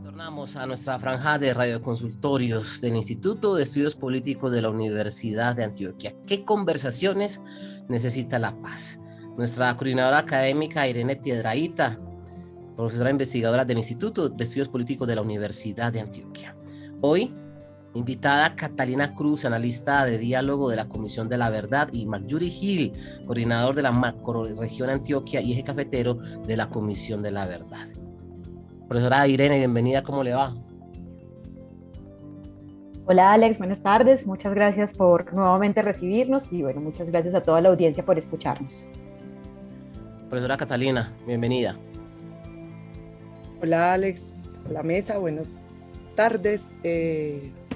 Retornamos a nuestra franja de radioconsultorios del Instituto de Estudios Políticos de la Universidad de Antioquia. ¿Qué conversaciones necesita la paz? Nuestra coordinadora académica Irene Piedrahita, profesora investigadora del Instituto de Estudios Políticos de la Universidad de Antioquia. Hoy, invitada Catalina Cruz, analista de diálogo de la Comisión de la Verdad, y Macyuri Gil, coordinador de la macrorregión Antioquia y eje cafetero de la Comisión de la Verdad. Profesora Irene, bienvenida, ¿cómo le va? Hola Alex, buenas tardes. Muchas gracias por nuevamente recibirnos y bueno, muchas gracias a toda la audiencia por escucharnos. Profesora Catalina, bienvenida. Hola Alex, a la mesa, buenas tardes.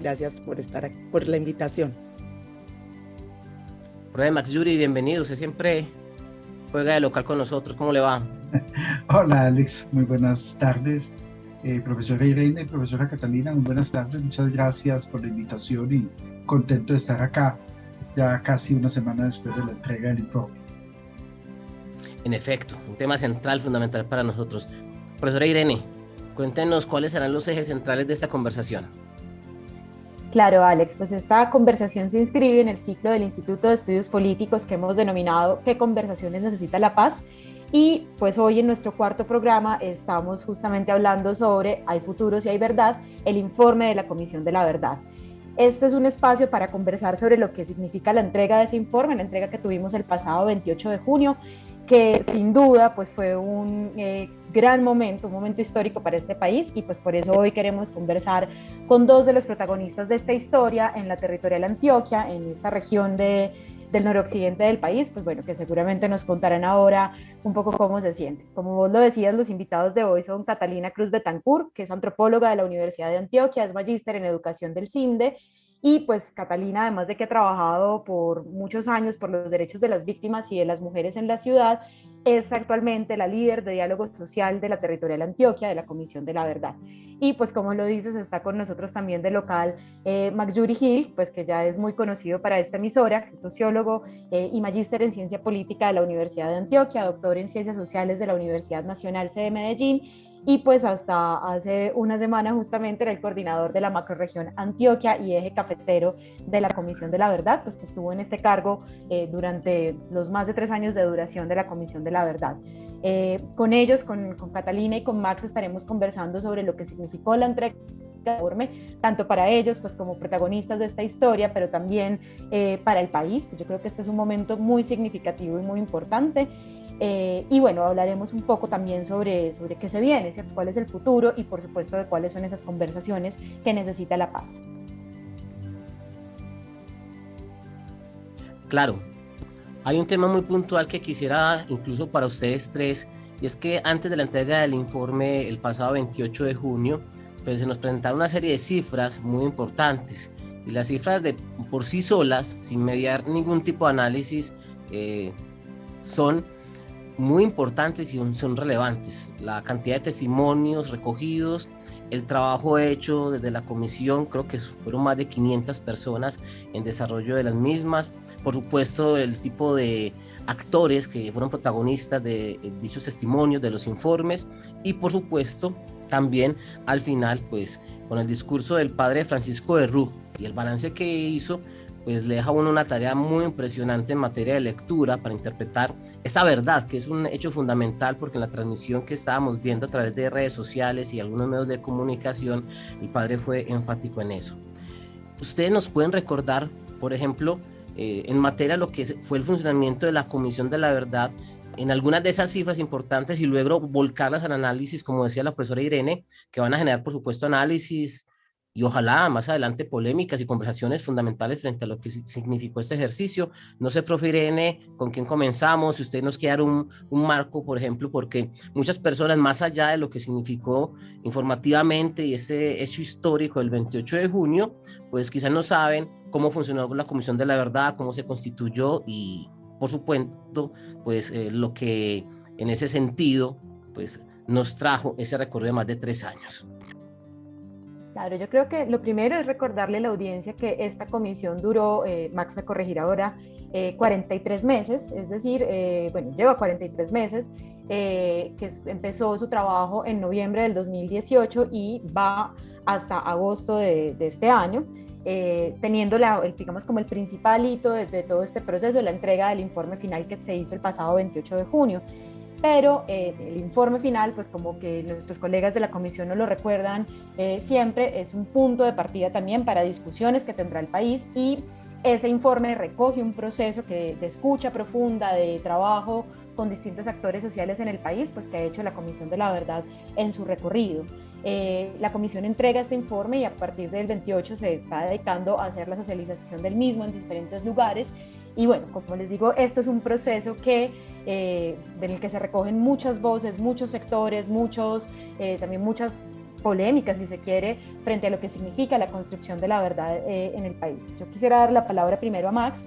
Gracias por estar aquí, por la invitación. Profesor Macyuri, bienvenido. Usted siempre juega de local con nosotros. ¿Cómo le va? Hola Alex, muy buenas tardes. Profesora Irene, profesora Catalina, muy buenas tardes. Muchas gracias por la invitación y contento de estar acá ya casi una semana después de la entrega del informe. En efecto, un tema central, fundamental para nosotros. Profesora Irene, cuéntenos cuáles serán los ejes centrales de esta conversación. Claro, Alex, pues esta conversación se inscribe en el ciclo del Instituto de Estudios Políticos que hemos denominado ¿Qué conversaciones necesita la paz? Y pues hoy en nuestro cuarto programa estamos justamente hablando sobre Hay futuros y hay verdad, el informe de la Comisión de la Verdad. Este es un espacio para conversar sobre lo que significa la entrega de ese informe, la entrega que tuvimos el pasado 28 de junio, que sin duda pues fue un gran momento, un momento histórico para este país y pues por eso hoy queremos conversar con dos de los protagonistas de esta historia en la territorial Antioquia, en esta región del noroccidente del país, pues bueno, que seguramente nos contarán ahora un poco cómo se siente. Como vos lo decías, los invitados de hoy son Catalina Cruz Betancourt, que es antropóloga de la Universidad de Antioquia, es magíster en educación del CINDE, y pues Catalina, además de que ha trabajado por muchos años por los derechos de las víctimas y de las mujeres en la ciudad, es actualmente la líder de diálogo social de la territorial Antioquia, de la Comisión de la Verdad. Y pues como lo dices, está con nosotros también de local Macyuri Gil, pues que ya es muy conocido para esta emisora, que es sociólogo y magíster en ciencia política de la Universidad de Antioquia, doctor en ciencias sociales de la Universidad Nacional C de Medellín, y pues hasta hace una semana justamente era el coordinador de la macrorregión Antioquia y eje cafetero de la Comisión de la Verdad, pues que estuvo en este cargo durante los más de 3 años de duración de la Comisión de la Verdad. Con ellos, con Catalina y con Max, estaremos conversando sobre lo que significó la entrega tanto para ellos pues como protagonistas de esta historia, pero también para el país. Pues yo creo que este es un momento muy significativo y muy importante. Y bueno, hablaremos un poco también sobre qué se viene, ¿cierto? Cuál es el futuro y por supuesto de cuáles son esas conversaciones que necesita la paz. Claro, hay un tema muy puntual que quisiera incluso para ustedes tres, y es que antes de la entrega del informe el pasado 28 de junio, pues se nos presentaron una serie de cifras muy importantes, y las cifras de por sí solas, sin mediar ningún tipo de análisis, son muy importantes y son relevantes. La cantidad de testimonios recogidos, el trabajo hecho desde la comisión, creo que fueron más de 500 personas en desarrollo de las mismas. Por supuesto, el tipo de actores que fueron protagonistas de dichos testimonios, de los informes, y por supuesto, también al final, pues, con el discurso del padre Francisco de Rú y el balance que hizo, pues le deja a uno una tarea muy impresionante en materia de lectura para interpretar esa verdad, que es un hecho fundamental, porque en la transmisión que estábamos viendo a través de redes sociales y algunos medios de comunicación, el padre fue enfático en eso. Ustedes nos pueden recordar, por ejemplo, en materia de lo que fue el funcionamiento de la Comisión de la Verdad, en algunas de esas cifras importantes y luego volcarlas al análisis, como decía la profesora Irene, que van a generar, por supuesto, análisis y ojalá más adelante polémicas y conversaciones fundamentales frente a lo que significó este ejercicio. No sé, profe Irene, con quién comenzamos, si usted nos quiere dar un marco, por ejemplo, porque muchas personas, más allá de lo que significó informativamente y ese hecho histórico del 28 de junio, pues quizás no saben cómo funcionó la Comisión de la Verdad, cómo se constituyó y, por supuesto, pues lo que en ese sentido, pues nos trajo ese recorrido de más de 3 años. Claro, yo creo que lo primero es recordarle a la audiencia que esta comisión duró, Max me corregirá ahora, 43 meses, es decir, bueno, lleva 43 meses, empezó su trabajo en noviembre del 2018 y va hasta agosto de este año, teniendo digamos como el principal hito de todo este proceso, la entrega del informe final que se hizo el pasado 28 de junio. Pero el informe final, pues como que nuestros colegas de la comisión nos lo recuerdan siempre, es un punto de partida también para discusiones que tendrá el país, y ese informe recoge un proceso de escucha profunda, de trabajo con distintos actores sociales en el país, pues que ha hecho la Comisión de la Verdad en su recorrido. La comisión entrega este informe y a partir del 28 se está dedicando a hacer la socialización del mismo en diferentes lugares. Y bueno, como les digo, esto es un proceso en el que se recogen muchas voces, muchos sectores, también muchas polémicas, si se quiere, frente a lo que significa la construcción de la verdad en el país. Yo quisiera dar la palabra primero a Max,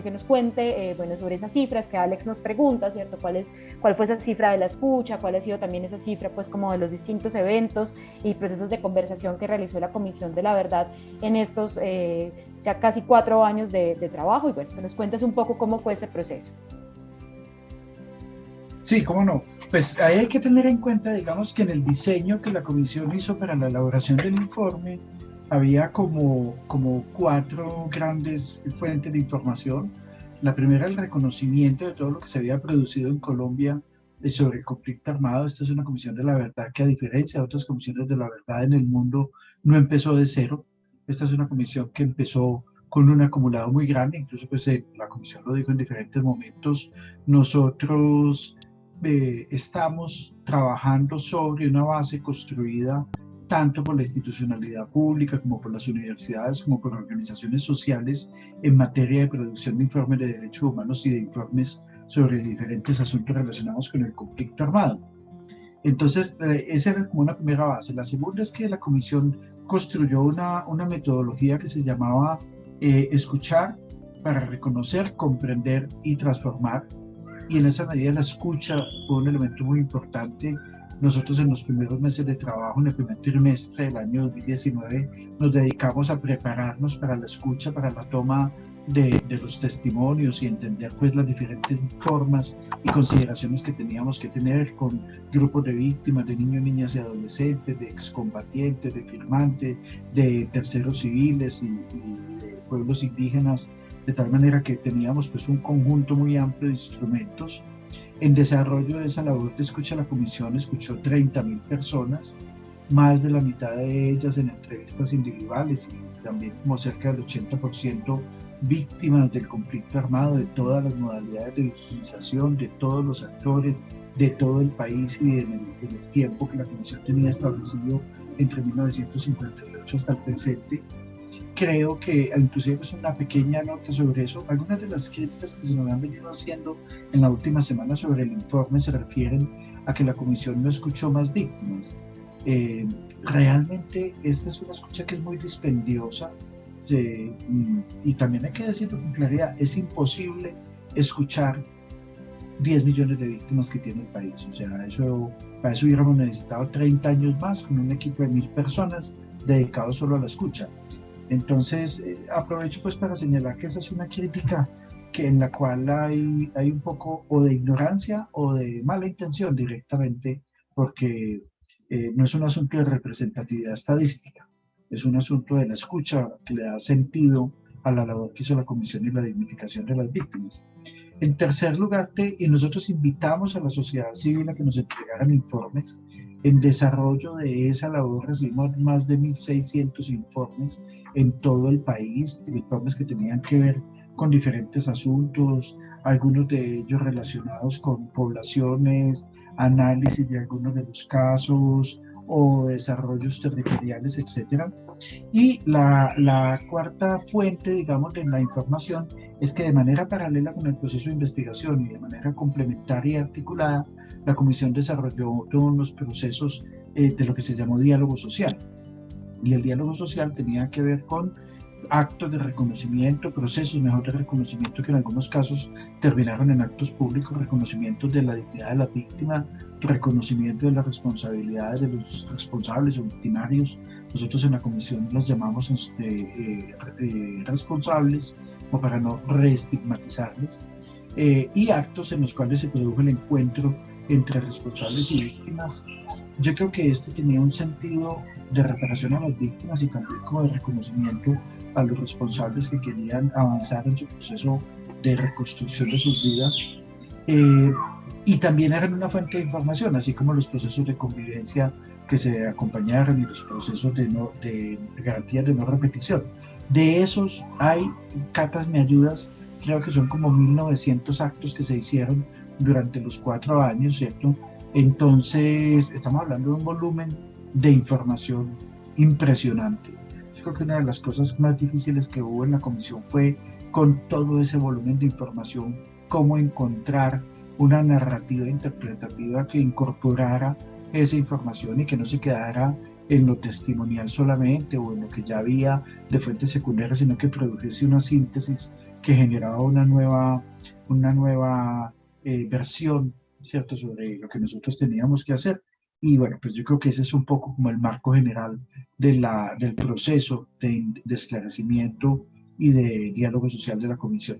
que nos cuente sobre esas cifras que Alex nos pregunta, ¿cierto? ¿Cuál fue esa cifra de la escucha? ¿Cuál ha sido también esa cifra, pues, como de los distintos eventos y procesos de conversación que realizó la Comisión de la Verdad en estos ya casi 4 años de trabajo? Y bueno, que nos cuentes un poco cómo fue ese proceso. Sí, cómo no. Pues ahí hay que tener en cuenta, digamos, que en el diseño que la comisión hizo para la elaboración del informe, había como 4 grandes fuentes de información. La primera, el reconocimiento de todo lo que se había producido en Colombia sobre el conflicto armado. Esta es una comisión de la verdad que, a diferencia de otras comisiones de la verdad en el mundo, no empezó de cero. Esta es una comisión que empezó con un acumulado muy grande, incluso pues la comisión lo dijo en diferentes momentos. Nosotros estamos trabajando sobre una base construida tanto por la institucionalidad pública como por las universidades, como por organizaciones sociales en materia de producción de informes de derechos humanos y de informes sobre diferentes asuntos relacionados con el conflicto armado. Entonces, esa era como una primera base. La segunda es que la comisión construyó una metodología que se llamaba escuchar para reconocer, comprender y transformar. Y en esa medida la escucha fue un elemento muy importante. Nosotros en los primeros meses de trabajo, en el primer trimestre del año 2019, nos dedicamos a prepararnos para la escucha, para la toma de los testimonios y entender pues las diferentes formas y consideraciones que teníamos que tener con grupos de víctimas, de niños, niñas y adolescentes, de excombatientes, de firmantes, de terceros civiles y de pueblos indígenas, de tal manera que teníamos pues un conjunto muy amplio de instrumentos. En desarrollo de esa labor de escucha, la comisión escuchó 30.000 personas, más de la mitad de ellas en entrevistas individuales y también como cerca del 80% víctimas del conflicto armado, de todas las modalidades de victimización, de todos los actores, de todo el país y en el tiempo que la comisión tenía establecido entre 1958 hasta el presente. Creo que inclusive es una pequeña nota sobre eso. Algunas de las críticas que se nos han venido haciendo en la última semana sobre el informe se refieren a que la comisión no escuchó más víctimas. Realmente esta es una escucha que es muy dispendiosa y también hay que decirlo con claridad, es imposible escuchar 10 millones de víctimas que tiene el país. O sea, para eso hubiéramos necesitado 30 años más con un equipo de 1.000 personas dedicados solo a la escucha. Entonces, aprovecho pues para señalar que esa es una crítica en la cual hay un poco o de ignorancia o de mala intención directamente, porque no es un asunto de representatividad estadística, es un asunto de la escucha que le da sentido a la labor que hizo la comisión y la dignificación de las víctimas. En tercer lugar, y nosotros invitamos a la sociedad civil a que nos entregaran informes. En desarrollo de esa labor recibimos más de 1.600 informes en todo el país, informes que tenían que ver con diferentes asuntos, algunos de ellos relacionados con poblaciones, análisis de algunos de los casos o desarrollos territoriales, etc. Y la cuarta fuente, digamos, de la información es que de manera paralela con el proceso de investigación y de manera complementaria y articulada, la comisión desarrolló todos los procesos de lo que se llamó diálogo social. Y el diálogo social tenía que ver con actos de reconocimiento, procesos mejor de reconocimiento que en algunos casos terminaron en actos públicos, reconocimientos de la dignidad de la víctima, reconocimiento de las responsabilidades de los responsables o victimarios. Nosotros en la comisión las llamamos responsables, o para no reestigmatizarles. y actos en los cuales se produjo el encuentro entre responsables y víctimas. Yo creo que esto tenía un sentido de reparación a las víctimas y también como de reconocimiento a los responsables que querían avanzar en su proceso de reconstrucción de sus vidas. Y también eran una fuente de información, así como los procesos de convivencia que se acompañaron y los procesos de garantías de no repetición. De esos hay, Catas, me ayudas, creo que son como 1900 actos que se hicieron durante los 4 años, ¿cierto? Entonces, estamos hablando de un volumen de información impresionante. Yo creo que una de las cosas más difíciles que hubo en la comisión fue, con todo ese volumen de información, cómo encontrar una narrativa interpretativa que incorporara esa información y que no se quedara en lo testimonial solamente o en lo que ya había de fuentes secundarias, sino que produjese una síntesis que generaba una nueva versión, ¿cierto?, sobre lo que nosotros teníamos que hacer. Y bueno, pues yo creo que ese es un poco como el marco general del proceso de esclarecimiento y de diálogo social de la comisión.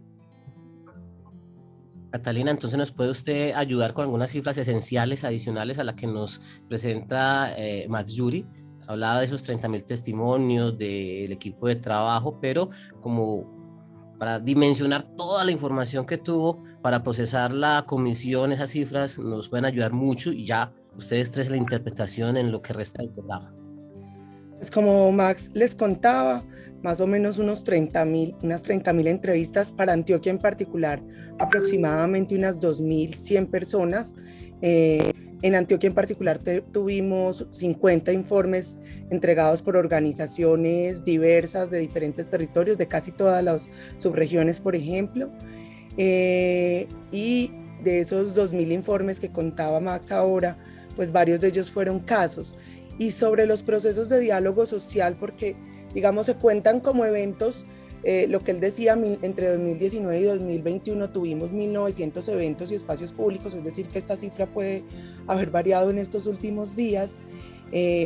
Catalina, entonces ¿nos puede usted ayudar con algunas cifras esenciales adicionales a las que nos presenta Max Yuri? Hablaba de esos 30.000 testimonios del equipo de trabajo, pero como para dimensionar toda la información que tuvo para procesar la comisión, esas cifras nos pueden ayudar mucho y ya ustedes tres la interpretación en lo que resta del programa. Pues como Max les contaba, más o menos unas 30.000 entrevistas para Antioquia en particular, aproximadamente unas 2.100 personas. En Antioquia en particular tuvimos 50 informes entregados por organizaciones diversas de diferentes territorios, de casi todas las subregiones, por ejemplo. Y de esos 2.000 informes que contaba Max ahora, pues varios de ellos fueron casos. Y sobre los procesos de diálogo social, porque digamos se cuentan como eventos, lo que él decía, entre 2019 y 2021 tuvimos 1.900 eventos y espacios públicos, es decir que esta cifra puede haber variado en estos últimos días.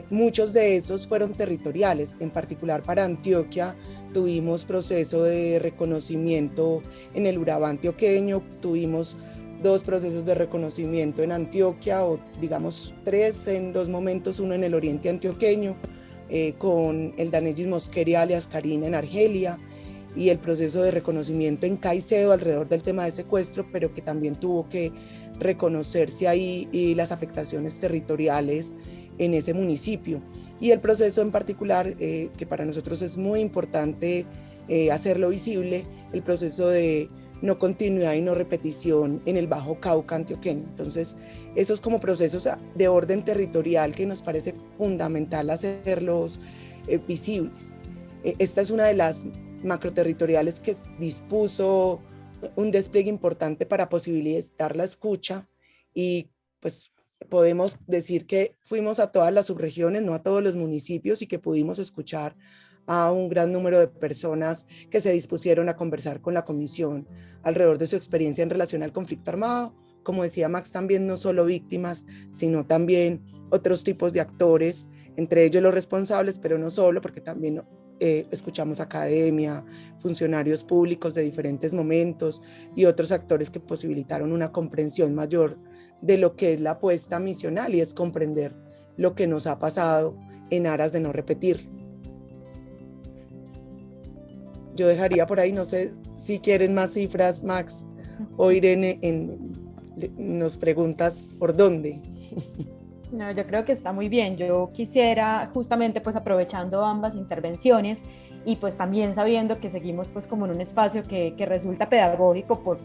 Muchos de esos fueron territoriales, en particular para Antioquia tuvimos proceso de reconocimiento en el Urabá antioqueño, tuvimos 2 procesos de reconocimiento en Antioquia, o digamos 3 en 2 momentos, uno en el oriente antioqueño, con el Danellis Mosquera alias Karina en Argelia, y el proceso de reconocimiento en Caicedo alrededor del tema de secuestro, pero que también tuvo que reconocerse ahí y las afectaciones territoriales en ese municipio. Y el proceso en particular, que para nosotros es muy importante hacerlo visible, el proceso de no continuidad y no repetición en el Bajo Cauca antioqueño. Entonces, esos como procesos de orden territorial que nos parece fundamental hacerlos visibles. Esta es una de las macroterritoriales que dispuso un despliegue importante para posibilitar la escucha, y pues podemos decir que fuimos a todas las subregiones, no a todos los municipios, y que pudimos escuchar a un gran número de personas que se dispusieron a conversar con la comisión alrededor de su experiencia en relación al conflicto armado. Como decía Max, también no solo víctimas, sino también otros tipos de actores, entre ellos los responsables, pero no solo, porque también escuchamos academia, funcionarios públicos de diferentes momentos y otros actores que posibilitaron una comprensión mayor de lo que es la apuesta misional, y es comprender lo que nos ha pasado en aras de no repetir. Yo dejaría por ahí, no sé si quieren más cifras, Max o Irene, nos preguntas por dónde. No, yo creo que está muy bien. Yo quisiera, justamente pues aprovechando ambas intervenciones y pues también sabiendo que seguimos pues como en un espacio que resulta pedagógico por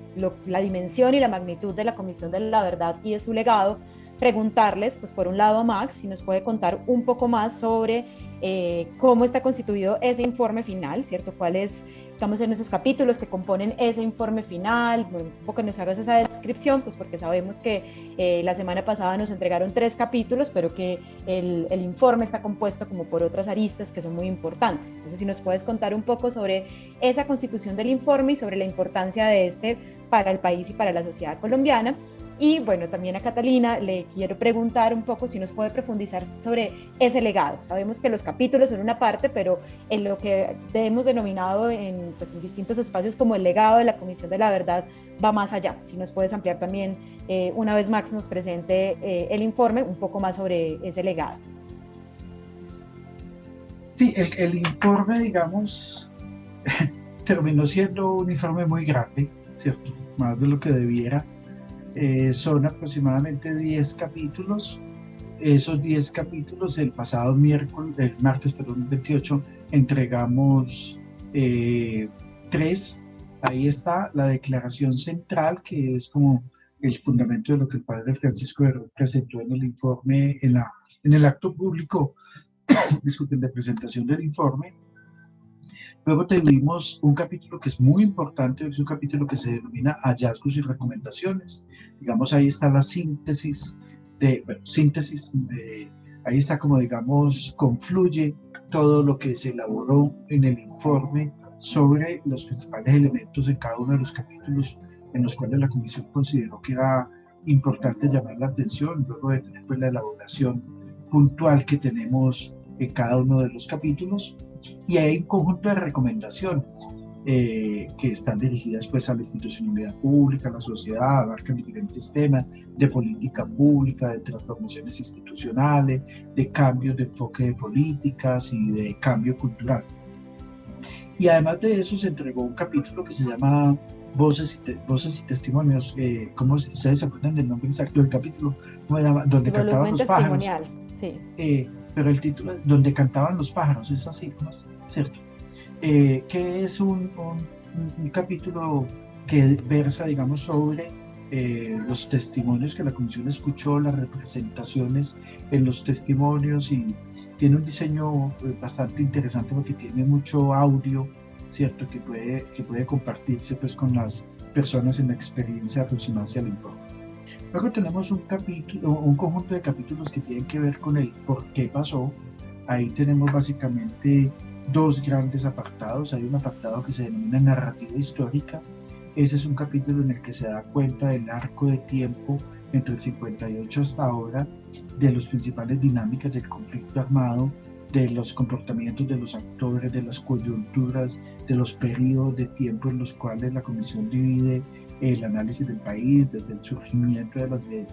la dimensión y la magnitud de la Comisión de la Verdad y de su legado, preguntarles pues por un lado a Max si nos puede contar un poco más sobre cómo está constituido ese informe final, ¿cierto? ¿Cuáles estamos en esos capítulos que componen ese informe final? Bueno, un poco nos hagas esa descripción, pues porque sabemos que la semana pasada nos entregaron 3 capítulos, pero que el informe está compuesto como por otras aristas que son muy importantes. Entonces, si nos puedes contar un poco sobre esa constitución del informe y sobre la importancia de este para el país y para la sociedad colombiana. Y bueno, también a Catalina le quiero preguntar un poco si nos puede profundizar sobre ese legado. Sabemos que los capítulos son una parte, pero en lo que hemos denominado pues, en distintos espacios como el legado de la Comisión de la Verdad va más allá. Si nos puedes ampliar también, una vez Max nos presente el informe, un poco más sobre ese legado. Sí, el informe, digamos, terminó siendo un informe muy grande, ¿cierto? Más de lo que debiera. Son aproximadamente 10 capítulos. Esos 10 capítulos, el martes 28, entregamos 3. Ahí está la declaración central, que es como el fundamento de lo que el padre Francisco Herrera presentó en el informe, en el acto público de presentación del informe. Luego tuvimos un capítulo que es muy importante, es un capítulo que se denomina hallazgos y recomendaciones. Digamos, ahí está la síntesis, ahí está como, digamos, confluye todo lo que se elaboró en el informe sobre los principales elementos de cada uno de los capítulos en los cuales la comisión consideró que era importante llamar la atención, luego de tener pues, la elaboración puntual que tenemos en cada uno de los capítulos. Y hay un conjunto de recomendaciones que están dirigidas pues, a la institucionalidad pública, a la sociedad, abarcan diferentes temas de política pública, de transformaciones institucionales, de cambios de enfoque de políticas y de cambio cultural. Y además de eso se entregó un capítulo que se llama Voces y Testimonios. ¿Cómo ustedes se acuerdan del nombre exacto del capítulo? ¿Cómo se llama? Donde cantaban los pájaros. Sí. Pero el título es Donde cantaban los pájaros, es así, ¿cierto? Que es un capítulo que versa, digamos, sobre los testimonios que la comisión escuchó, las representaciones en los testimonios, y tiene un diseño bastante interesante porque tiene mucho audio, ¿cierto? Que puede compartirse pues, con las personas en la experiencia de aproximarse al informe. Luego tenemos un conjunto de capítulos que tienen que ver con el por qué pasó. Ahí tenemos básicamente 2 grandes apartados. Hay un apartado que se denomina narrativa histórica. Ese es un capítulo en el que se da cuenta del arco de tiempo entre el 58 hasta ahora, de las principales dinámicas del conflicto armado, de los comportamientos de los actores, de las coyunturas, de los periodos de tiempo en los cuales la comisión divide el análisis del país, desde el surgimiento de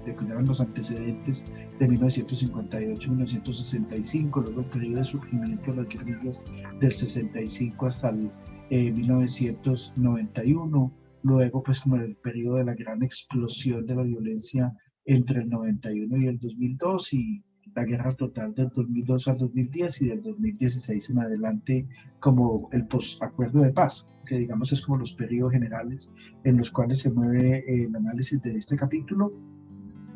que llaman los antecedentes de 1958-1965, luego el periodo de surgimiento de las guerrillas del 65 hasta el 1991, luego pues como el periodo de la gran explosión de la violencia entre el 91 y el 2002, y la guerra total del 2002 al 2010 y del 2016 en adelante como el post-acuerdo de paz, que digamos es como los periodos generales en los cuales se mueve el análisis de este capítulo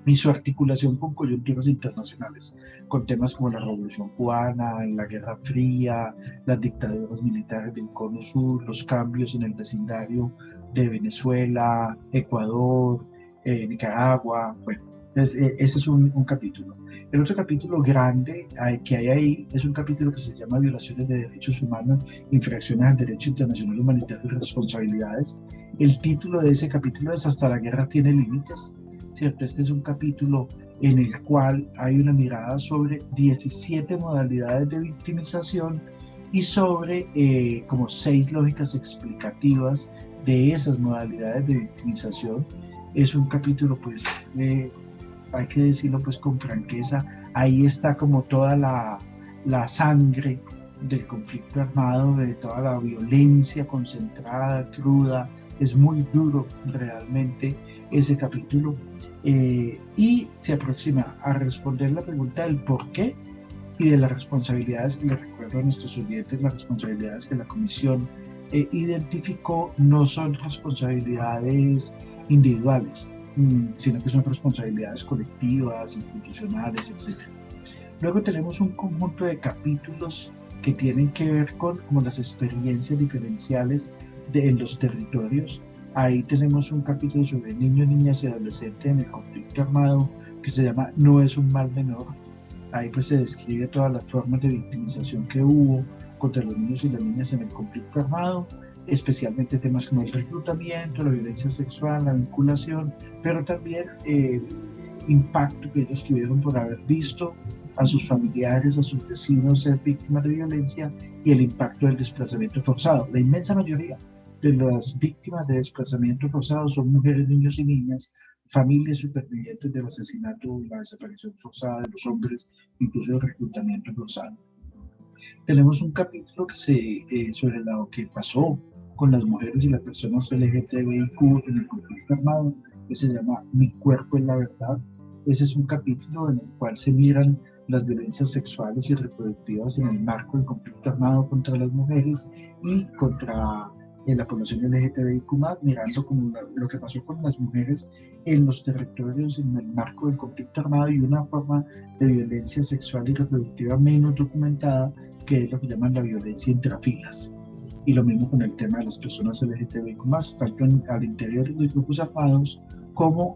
y su articulación con coyunturas internacionales, con temas como la Revolución Cubana, la Guerra Fría, las dictaduras militares del Cono Sur, los cambios en el vecindario de Venezuela, Ecuador, Nicaragua. Bueno, entonces ese es un capítulo. El otro capítulo grande que hay ahí es un capítulo que se llama Violaciones de Derechos Humanos, Infracciones al Derecho Internacional Humanitario y Responsabilidades. El título de ese capítulo es Hasta la guerra tiene límites, ¿cierto? Este es un capítulo en el cual hay una mirada sobre 17 modalidades de victimización y sobre como 6 lógicas explicativas de esas modalidades de victimización. Es un capítulo pues hay que decirlo pues con franqueza, ahí está como toda la sangre del conflicto armado, de toda la violencia concentrada, cruda. Es muy duro realmente ese capítulo, y se aproxima a responder la pregunta del por qué y de las responsabilidades, que les recuerdo a nuestros oyentes, las responsabilidades que la comisión identificó no son responsabilidades individuales, sino que son responsabilidades colectivas, institucionales, etc. Luego tenemos un conjunto de capítulos que tienen que ver con como las experiencias diferenciales en los territorios. Ahí tenemos un capítulo sobre niños, niñas y adolescentes en el conflicto armado que se llama No es un mal menor. Ahí pues se describe todas las formas de victimización que hubo, contra los niños y las niñas en el conflicto armado, especialmente temas como el reclutamiento, la violencia sexual, la vinculación, pero también el impacto que ellos tuvieron por haber visto a sus familiares, a sus vecinos ser víctimas de violencia y el impacto del desplazamiento forzado. La inmensa mayoría de las víctimas de desplazamiento forzado son mujeres, niños y niñas, familias supervivientes del asesinato y la desaparición forzada de los hombres, incluso el reclutamiento forzado. Tenemos un capítulo sobre lo que pasó con las mujeres y las personas LGTBIQ en el conflicto armado, que se llama Mi cuerpo es la verdad. Ese es un capítulo en el cual se miran las violencias sexuales y reproductivas en el marco del conflicto armado contra las mujeres y contra la población LGTBIQ+, mirando como lo que pasó con las mujeres en los territorios en el marco del conflicto armado y una forma de violencia sexual y reproductiva menos documentada, que es lo que llaman la violencia intrafilas. Y lo mismo con el tema de las personas LGTBIQ+, tanto al interior de los grupos armados como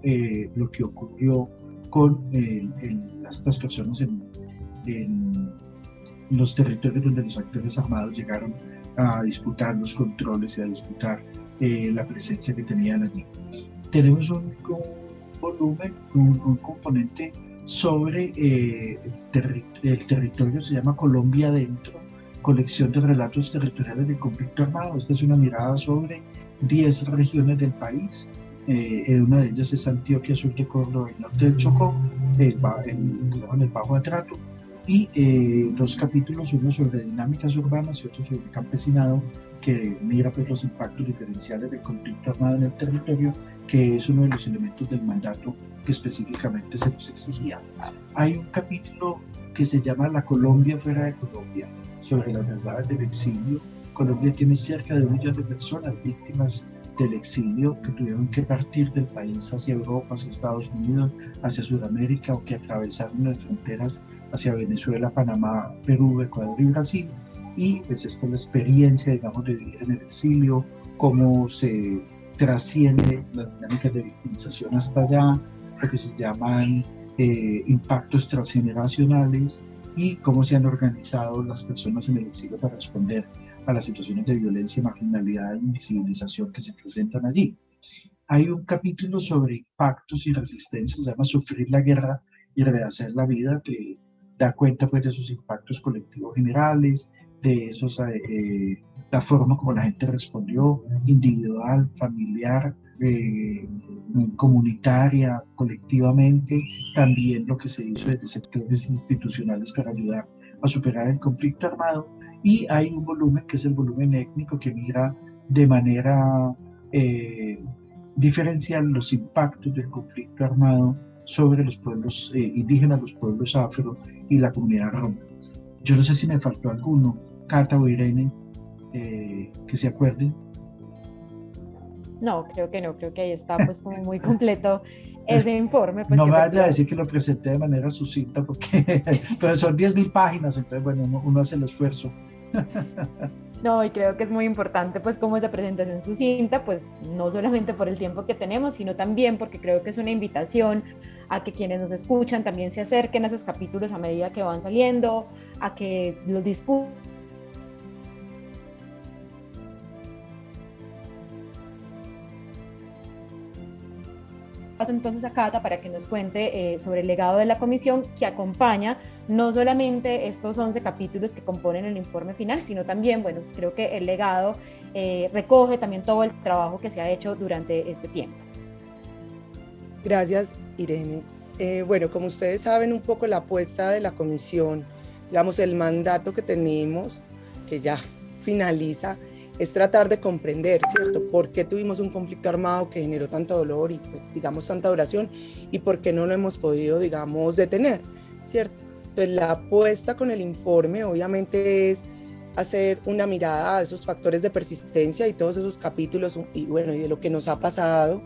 lo que ocurrió con estas personas en los territorios donde los actores armados llegaron a disputar los controles y a disputar la presencia que tenían allí. Tenemos un volumen, un componente sobre el territorio, se llama Colombia Adentro, colección de relatos territoriales del conflicto armado. Esta es una mirada sobre 10 regiones del país. Una de ellas es Antioquia, sur de Córdoba y norte del Chocó, el Bajo Atrato, y dos capítulos, uno sobre dinámicas urbanas y otro sobre campesinado, que mira pues los impactos diferenciales del conflicto armado en el territorio, que es uno de los elementos del mandato que específicamente se nos exigía. Hay un capítulo que se llama La Colombia fuera de Colombia, sobre las verdades del exilio. Colombia tiene cerca de 1 millón de personas víctimas del exilio que tuvieron que partir del país hacia Europa, hacia Estados Unidos, hacia Sudamérica, o que atravesaron las fronteras hacia Venezuela, Panamá, Perú, Ecuador y Brasil. Y pues esta es la experiencia, digamos, de vivir en el exilio, cómo se trasciende las dinámicas de victimización hasta allá, lo que se llaman impactos transgeneracionales, y cómo se han organizado las personas en el exilio para responder a las situaciones de violencia, marginalidad e invisibilización que se presentan allí. Hay un capítulo sobre impactos y resistencia, se llama Sufrir la guerra y rehacer la vida, que da cuenta pues de esos impactos colectivos generales, de esos, la forma como la gente respondió, individual, familiar, comunitaria, colectivamente, también lo que se hizo desde sectores institucionales para ayudar a superar el conflicto armado. Y hay un volumen que es el volumen étnico, que mira de manera diferencial los impactos del conflicto armado sobre los pueblos indígenas, los pueblos afro y la comunidad roma. Yo no sé si me faltó alguno, Cata o Irene, que se acuerden. No, creo que no, creo que ahí está pues como muy completo ese informe. Pues, no me vaya a decir que lo presenté de manera sucinta, porque pero son 10.000 páginas, entonces bueno, uno hace el esfuerzo. No, y creo que es muy importante pues como esa presentación sucinta, pues no solamente por el tiempo que tenemos, sino también porque creo que es una invitación a que quienes nos escuchan también se acerquen a esos capítulos a medida que van saliendo, a que los discuten. Paso entonces a Cata para que nos cuente sobre el legado de la comisión, que acompaña no solamente estos 11 capítulos que componen el informe final, sino también, bueno, creo que el legado recoge también todo el trabajo que se ha hecho durante este tiempo. Gracias, Irene. Bueno, como ustedes saben, un poco la apuesta de la comisión, digamos, el mandato que tenemos, que ya finaliza, es tratar de comprender, ¿cierto?, por qué tuvimos un conflicto armado que generó tanto dolor y, pues, digamos, tanta duración, y por qué no lo hemos podido, digamos, detener, ¿cierto? Entonces, la apuesta con el informe, obviamente, es hacer una mirada a esos factores de persistencia y todos esos capítulos, y bueno, y de lo que nos ha pasado,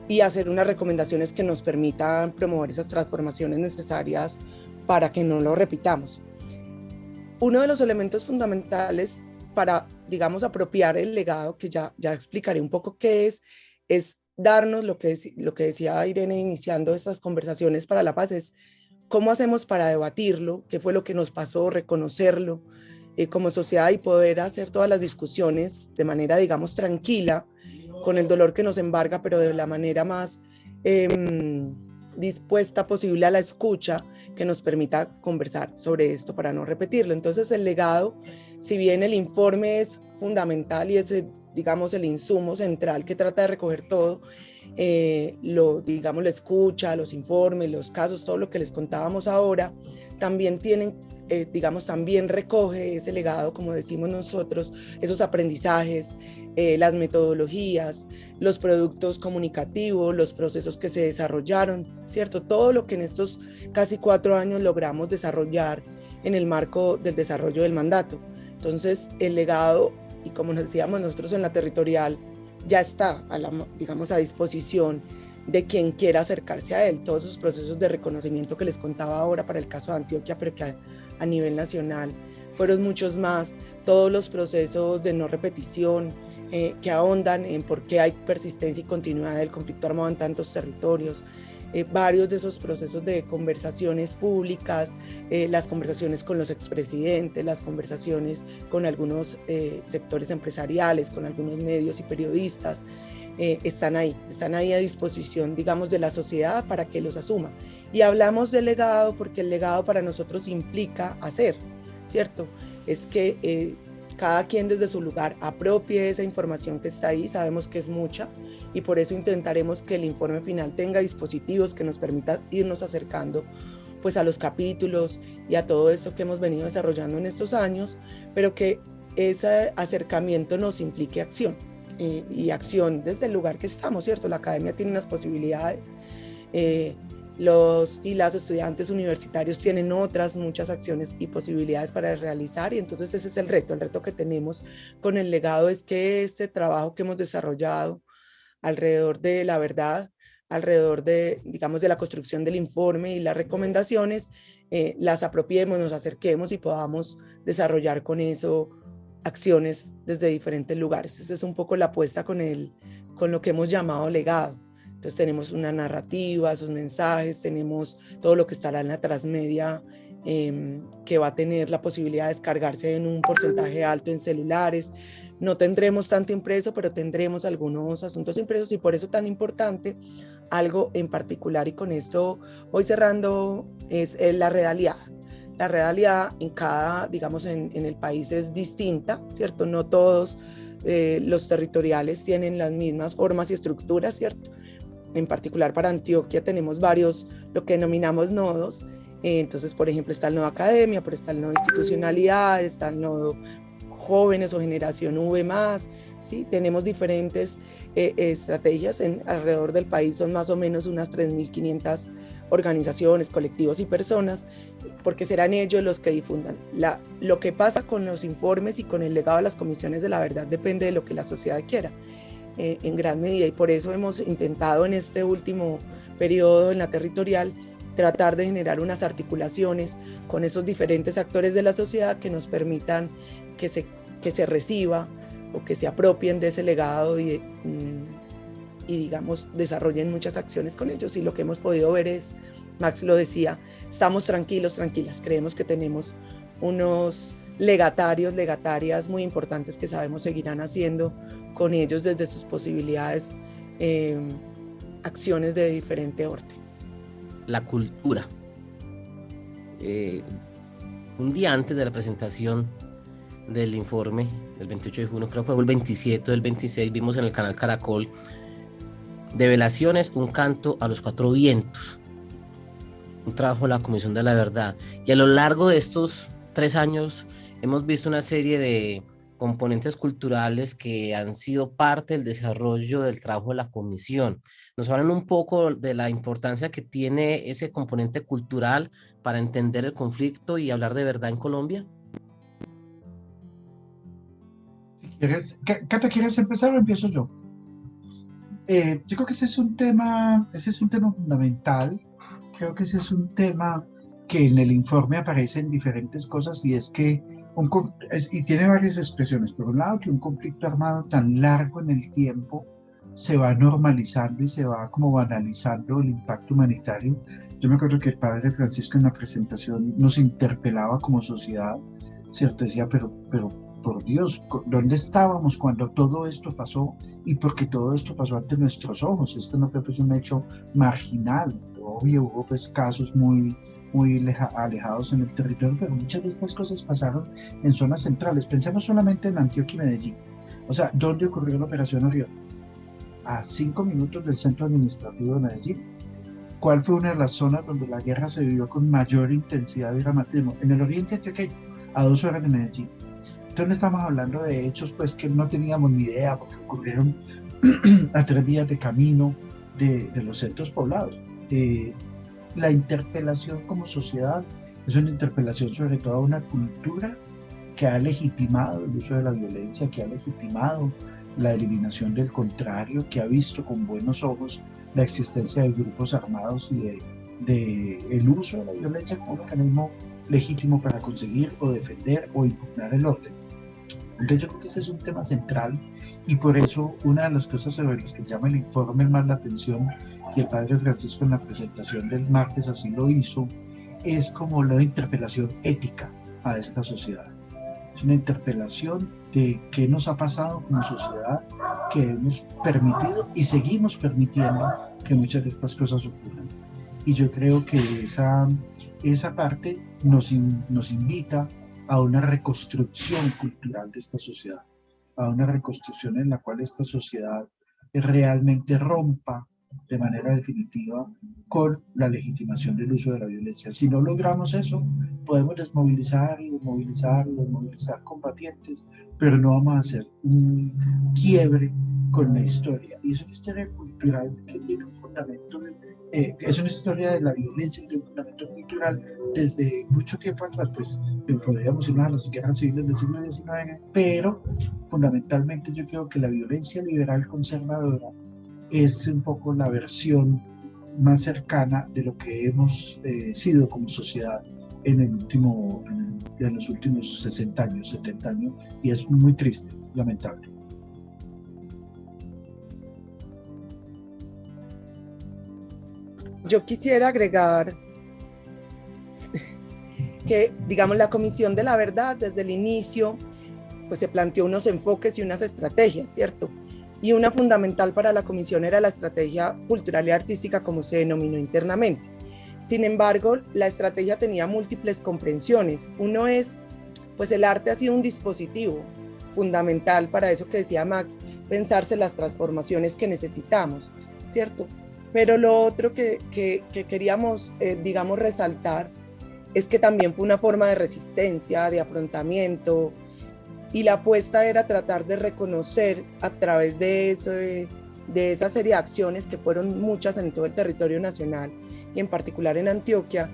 y hacer unas recomendaciones que nos permitan promover esas transformaciones necesarias para que no lo repitamos. Uno de los elementos fundamentales para, digamos, apropiar el legado, que ya explicaré un poco qué es darnos lo que decía Irene iniciando estas conversaciones para la paz, es cómo hacemos para debatirlo, qué fue lo que nos pasó, reconocerlo, como sociedad y poder hacer todas las discusiones de manera, digamos, tranquila, con el dolor que nos embarga, pero de la manera más dispuesta posible a la escucha, que nos permita conversar sobre esto para no repetirlo. Entonces el legado, si bien el informe es fundamental y es, digamos, el insumo central que trata de recoger todo, digamos, la escucha, los informes, los casos, todo lo que les contábamos ahora, también tienen, digamos, también recoge ese legado, como decimos nosotros, esos aprendizajes, las metodologías, los productos comunicativos, los procesos que se desarrollaron, ¿cierto? Todo lo que en estos casi 4 años logramos desarrollar en el marco del desarrollo del mandato. Entonces, el legado, y como nos decíamos nosotros en la territorial, ya está, digamos, a disposición de quien quiera acercarse a él. Todos esos procesos de reconocimiento que les contaba ahora para el caso de Antioquia, pero que a nivel nacional fueron muchos más, todos los procesos de no repetición, que ahondan en por qué hay persistencia y continuidad del conflicto armado en tantos territorios, varios de esos procesos de conversaciones públicas, las conversaciones con los expresidentes, las conversaciones con algunos sectores empresariales, con algunos medios y periodistas, están ahí a disposición, digamos, de la sociedad para que los asuma. Y hablamos del legado porque el legado para nosotros implica hacer, ¿cierto? Es que cada quien desde su lugar apropie esa información que está ahí, sabemos que es mucha, y por eso intentaremos que el informe final tenga dispositivos que nos permitan irnos acercando pues a los capítulos y a todo esto que hemos venido desarrollando en estos años, pero que ese acercamiento nos implique acción, y acción desde el lugar que estamos, ¿cierto? La academia tiene unas posibilidades, los y las estudiantes universitarios tienen otras muchas acciones y posibilidades para realizar, y entonces ese es el reto que tenemos con el legado, es que este trabajo que hemos desarrollado alrededor de la verdad, alrededor de, digamos, de la construcción del informe y las recomendaciones, las apropiemos, nos acerquemos y podamos desarrollar con eso acciones desde diferentes lugares. Esa es un poco la apuesta con lo que hemos llamado legado. Entonces tenemos una narrativa, sus mensajes, tenemos todo lo que estará en la transmedia, que va a tener la posibilidad de descargarse en un porcentaje alto en celulares. No tendremos tanto impreso, pero tendremos algunos asuntos impresos, y por eso tan importante algo en particular, y con esto voy cerrando, es la realidad. La realidad en cada, digamos, en el país es distinta, ¿cierto? No todos los territoriales tienen las mismas formas y estructuras, ¿cierto? En particular para Antioquia tenemos varios, lo que denominamos nodos. Entonces, por ejemplo, está el nodo academia, pero está el nodo institucionalidad, está el nodo jóvenes o generación V+, ¿sí? Tenemos diferentes estrategias alrededor del país, son más o menos unas 3.500 organizaciones, colectivos y personas, porque serán ellos los que difundan. Lo que pasa con los informes y con el legado de las comisiones de la verdad depende de lo que la sociedad quiera, en gran medida, y por eso hemos intentado en este último periodo en la territorial tratar de generar unas articulaciones con esos diferentes actores de la sociedad que nos permitan que se reciba o que se apropien de ese legado y digamos, desarrollen muchas acciones con ellos. Y lo que hemos podido ver es, Max lo decía, estamos tranquilos, tranquilas, creemos que tenemos unos legatarias muy importantes que sabemos seguirán haciendo con ellos desde sus posibilidades, acciones de diferente orden. La cultura. Un día antes de la presentación del informe, el 28 de junio, creo que fue el 27 del 26, vimos en el canal Caracol, Develaciones, un canto a los 4 vientos, un trabajo de la Comisión de la Verdad. Y a lo largo de estos 3 años hemos visto una serie de componentes culturales que han sido parte del desarrollo del trabajo de la comisión. ¿Nos hablan un poco de la importancia que tiene ese componente cultural para entender el conflicto y hablar de verdad en Colombia? Cata, ¿quieres empezar o empiezo yo? Yo creo que ese es un tema fundamental. Creo que ese es un tema que en el informe aparecen diferentes cosas, y es que y tiene varias expresiones. Por un lado, que un conflicto armado tan largo en el tiempo se va normalizando y se va como banalizando el impacto humanitario. Yo me acuerdo que el padre Francisco en la presentación nos interpelaba como sociedad ¿cierto? Decía, pero por Dios, ¿dónde estábamos cuando todo esto pasó? Y porque todo esto pasó ante nuestros ojos. Esto no fue pues un hecho marginal. Obvio, hubo pues casos muy alejados en el territorio, pero muchas de estas cosas pasaron en zonas centrales. Pensemos solamente en Antioquia y Medellín. O sea, ¿dónde ocurrió la Operación Orión? A 5 minutos del centro administrativo de Medellín. ¿Cuál fue una de las zonas donde la guerra se vivió con mayor intensidad y dramatismo? En el oriente antioqueño, a 2 horas de Medellín. Entonces estamos hablando de hechos pues que no teníamos ni idea porque ocurrieron a 3 días de camino de los centros poblados. La interpelación como sociedad es una interpelación sobre todo a una cultura que ha legitimado el uso de la violencia, que ha legitimado la eliminación del contrario, que ha visto con buenos ojos la existencia de grupos armados y el uso de la violencia como un mecanismo legítimo para conseguir o defender o impugnar el orden. Entonces yo creo que ese es un tema central y por eso una de las cosas sobre las que llama el informe más la atención, y el padre Francisco en la presentación del martes así lo hizo, es como la interpelación ética a esta sociedad. Es una interpelación de qué nos ha pasado como sociedad, que hemos permitido y seguimos permitiendo que muchas de estas cosas ocurran. Y yo creo que esa parte nos invita a una reconstrucción cultural de esta sociedad, a una reconstrucción en la cual esta sociedad realmente rompa de manera definitiva con la legitimación del uso de la violencia. Si no logramos eso, podemos desmovilizar combatientes, pero no vamos a hacer un quiebre con la historia. Y es una historia cultural que tiene un fundamento, es una historia de la violencia que tiene un fundamento cultural desde mucho tiempo atrás, pues podríamos irnos a las guerras civiles del siglo XIX, pero fundamentalmente yo creo que la violencia liberal conservadora es un poco la versión más cercana de lo que hemos sido como sociedad en los últimos 60 años, 70 años, y es muy triste, lamentable. Yo quisiera agregar que, digamos, la Comisión de la Verdad desde el inicio pues se planteó unos enfoques y unas estrategias, ¿cierto? Y una fundamental para la comisión era la estrategia cultural y artística, como se denominó internamente. Sin embargo, la estrategia tenía múltiples comprensiones. Uno es, pues el arte ha sido un dispositivo fundamental para eso que decía Max, pensarse las transformaciones que necesitamos, ¿cierto? Pero lo otro que queríamos, digamos, resaltar es que también fue una forma de resistencia, de afrontamiento, y la apuesta era tratar de reconocer a través de esa serie de acciones que fueron muchas en todo el territorio nacional y en particular en Antioquia,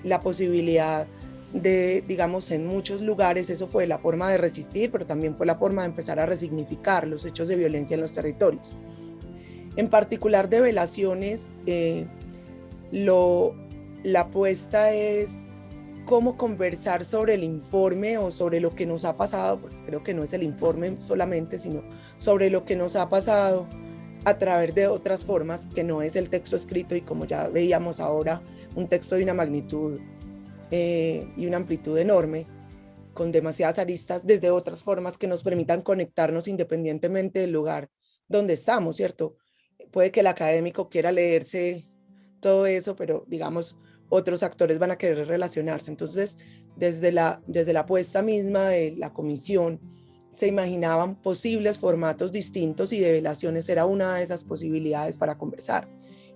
la posibilidad de, digamos, en muchos lugares eso fue la forma de resistir, pero también fue la forma de empezar a resignificar los hechos de violencia en los territorios. En particular de Velaciones, la apuesta es cómo conversar sobre el informe o sobre lo que nos ha pasado, porque creo que no es el informe solamente, sino sobre lo que nos ha pasado a través de otras formas, que no es el texto escrito y como ya veíamos ahora, un texto de una magnitud y una amplitud enorme, con demasiadas aristas, desde otras formas que nos permitan conectarnos independientemente del lugar donde estamos, ¿cierto? Puede que el académico quiera leerse todo eso, pero digamos, otros actores van a querer relacionarse. Entonces, desde la apuesta misma de la comisión, se imaginaban posibles formatos distintos y de Velaciones era una de esas posibilidades para conversar.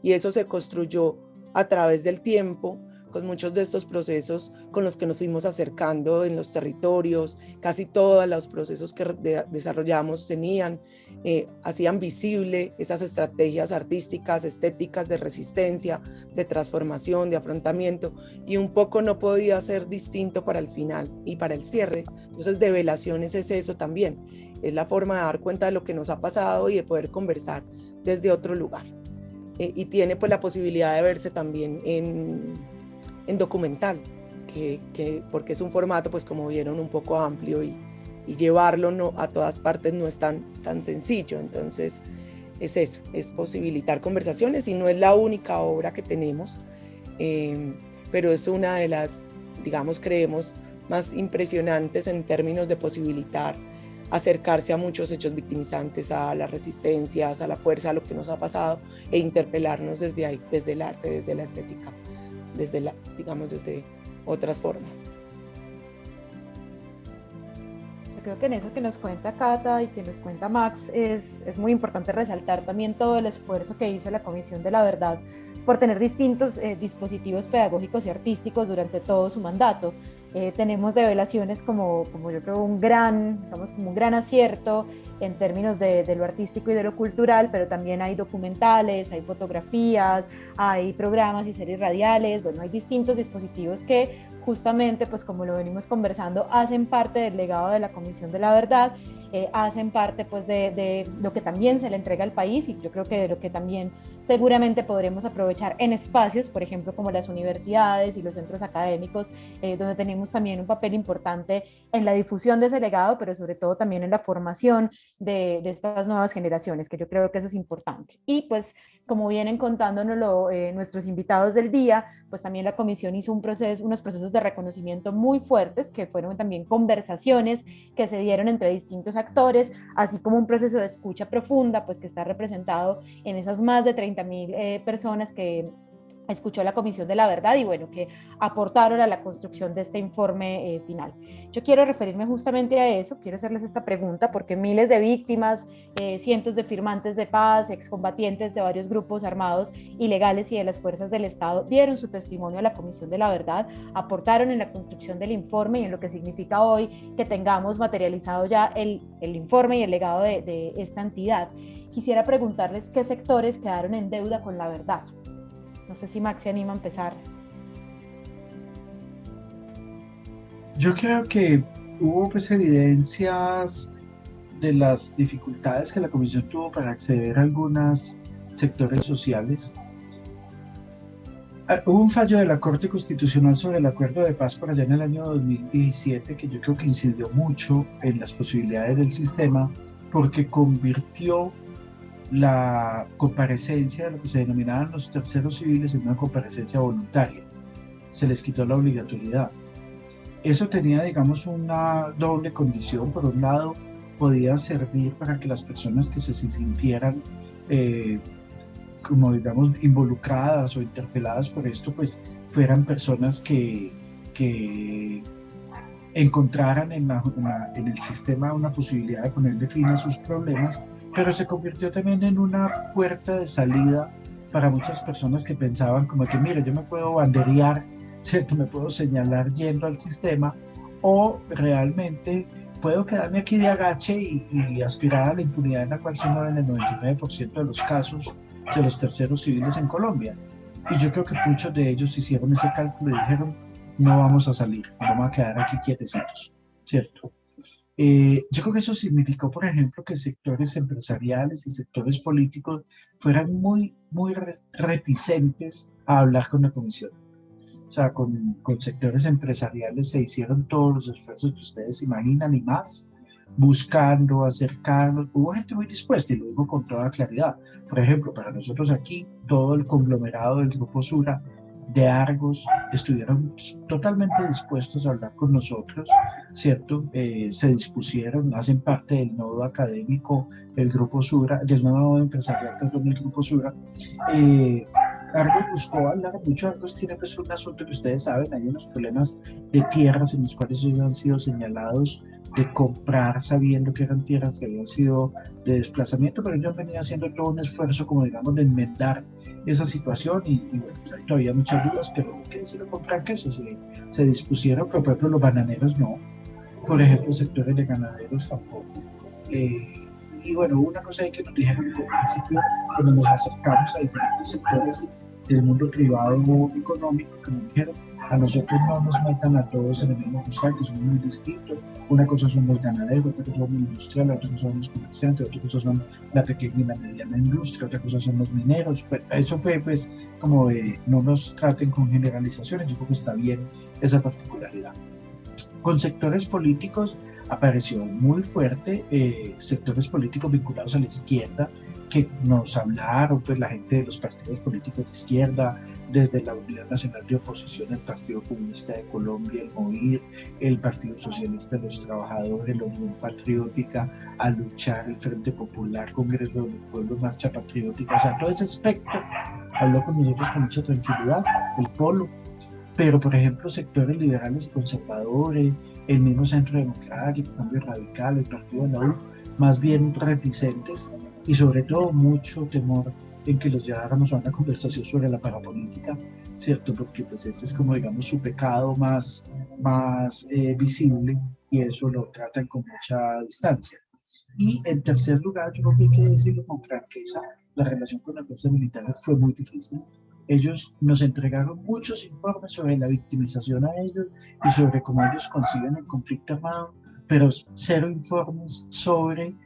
Y eso se construyó a través del tiempo, con muchos de estos procesos con los que nos fuimos acercando en los territorios. Casi todos los procesos que desarrollamos hacían visible esas estrategias artísticas, estéticas de resistencia, de transformación, de afrontamiento, y un poco no podía ser distinto para el final y para el cierre. Entonces, de Velaciones es eso también, es la forma de dar cuenta de lo que nos ha pasado y de poder conversar desde otro lugar. Y tiene pues la posibilidad de verse también en documental, porque es un formato, pues como vieron, un poco amplio y llevarlo a todas partes no es tan sencillo. Entonces es eso, es posibilitar conversaciones, y no es la única obra que tenemos, pero es una de las, digamos, creemos, más impresionantes en términos de posibilitar acercarse a muchos hechos victimizantes, a las resistencias, a la fuerza, a lo que nos ha pasado, e interpelarnos desde ahí, desde el arte, desde la estética, desde otras formas. Yo creo que en eso que nos cuenta Cata y que nos cuenta Max es muy importante resaltar también todo el esfuerzo que hizo la Comisión de la Verdad por tener distintos dispositivos pedagógicos y artísticos durante todo su mandato. Tenemos revelaciones como yo creo como un gran acierto en términos de lo artístico y de lo cultural, pero también hay documentales, hay fotografías, hay programas y series radiales, bueno, hay distintos dispositivos que justamente, pues como lo venimos conversando, hacen parte del legado de la Comisión de la Verdad, hacen parte pues de lo que también se le entrega al país y yo creo que de lo que también seguramente podremos aprovechar en espacios, por ejemplo, como las universidades y los centros académicos, donde tenemos también un papel importante en la difusión de ese legado, pero sobre todo también en la formación de estas nuevas generaciones, que yo creo que eso es importante. Y pues, como vienen contándonoslo nuestros invitados del día, pues también la comisión hizo unos procesos de reconocimiento muy fuertes, que fueron también conversaciones que se dieron entre distintos actores, así como un proceso de escucha profunda, pues que está representado en esas más de 30,000 personas que escuchó la Comisión de la Verdad y bueno, que aportaron a la construcción de este informe final. Yo quiero referirme justamente a eso, quiero hacerles esta pregunta porque miles de víctimas, cientos de firmantes de paz, excombatientes de varios grupos armados ilegales y de las fuerzas del Estado dieron su testimonio a la Comisión de la Verdad, aportaron en la construcción del informe y en lo que significa hoy que tengamos materializado ya el informe y el legado de esta entidad. Quisiera preguntarles qué sectores quedaron en deuda con la verdad. No sé si Max se anima a empezar. Yo creo que hubo pues evidencias de las dificultades que la Comisión tuvo para acceder a algunos sectores sociales. Hubo un fallo de la Corte Constitucional sobre el acuerdo de paz por allá en el año 2017 que yo creo que incidió mucho en las posibilidades del sistema porque convirtió la comparecencia de lo que se denominaban los terceros civiles en una comparecencia voluntaria. Se les quitó la obligatoriedad. Eso tenía, digamos, una doble condición. Por un lado, podía servir para que las personas que se sintieran como, digamos, involucradas o interpeladas por esto, pues fueran personas que encontraran en el sistema una posibilidad de ponerle fin a sus problemas, pero se convirtió también en una puerta de salida para muchas personas que pensaban como que, mire, yo me puedo banderear, ¿cierto? Me puedo señalar yendo al sistema o realmente puedo quedarme aquí de agache y aspirar a la impunidad en la cual se mueven el 99% de los casos de los terceros civiles en Colombia. Y yo creo que muchos de ellos hicieron ese cálculo y dijeron, no vamos a salir, vamos a quedar aquí quietecitos, ¿cierto? Yo creo que eso significó, por ejemplo, que sectores empresariales y sectores políticos fueran muy reticentes a hablar con la comisión. O sea, con sectores empresariales se hicieron todos los esfuerzos que ustedes imaginan y más, buscando, acercarnos. Hubo gente muy dispuesta y lo digo con toda claridad. Por ejemplo, para nosotros aquí, todo el conglomerado del Grupo Sura de Argos estuvieron totalmente dispuestos a hablar con nosotros, ¿cierto? Se dispusieron, hacen parte del nodo académico, el Grupo Sura, del nodo empresarial, perdón, del Grupo Sura. Argos buscó hablar mucho. Argos tiene pues un asunto que ustedes saben, hay unos problemas de tierras en los cuales ellos han sido señalados de comprar sabiendo que eran tierras que habían sido de desplazamiento, pero ellos han venido haciendo todo un esfuerzo como digamos de enmendar esa situación y bueno, pues hay todavía muchas dudas, pero hay que decirlo con franqueza, se dispusieron, pero por ejemplo los bananeros no, por ejemplo sectores de ganaderos tampoco. Y bueno, una cosa ahí que nos dijeron al principio, cuando nos acercamos a diferentes sectores del mundo privado económico, que nos dijeron, a nosotros no nos metan a todos en el mismo costal, que son muy distintos. Una cosa son los ganaderos, otra cosa son los industriales, otra cosa son los comerciantes, otra cosa son la pequeña y la mediana industria, otra cosa son los mineros. Bueno, eso fue pues como no nos traten con generalizaciones, yo creo que está bien esa particularidad. Con sectores políticos apareció muy fuerte, sectores políticos vinculados a la izquierda, que nos hablaron, pues la gente de los partidos políticos de izquierda, desde la Unidad Nacional de Oposición, el Partido Comunista de Colombia, el MOIR, el Partido Socialista de los Trabajadores, la Unión Patriótica, a luchar, el Frente Popular, Congreso de los Pueblos, Marcha Patriótica, o sea, todo ese espectro habló con nosotros con mucha tranquilidad, el Polo. Pero, por ejemplo, sectores liberales y conservadores, el mismo Centro Democrático, Cambio Radical, el Partido de la U, más bien reticentes y sobre todo mucho temor en que los lleváramos a una conversación sobre la parapolítica, ¿cierto? Porque pues ese es como, digamos, su pecado más visible y eso lo tratan con mucha distancia. Y en tercer lugar, yo creo que hay que decirlo con franqueza, la relación con la fuerza militar fue muy difícil. Ellos nos entregaron muchos informes sobre la victimización a ellos y sobre cómo ellos conciben el conflicto armado, pero cero informes sobre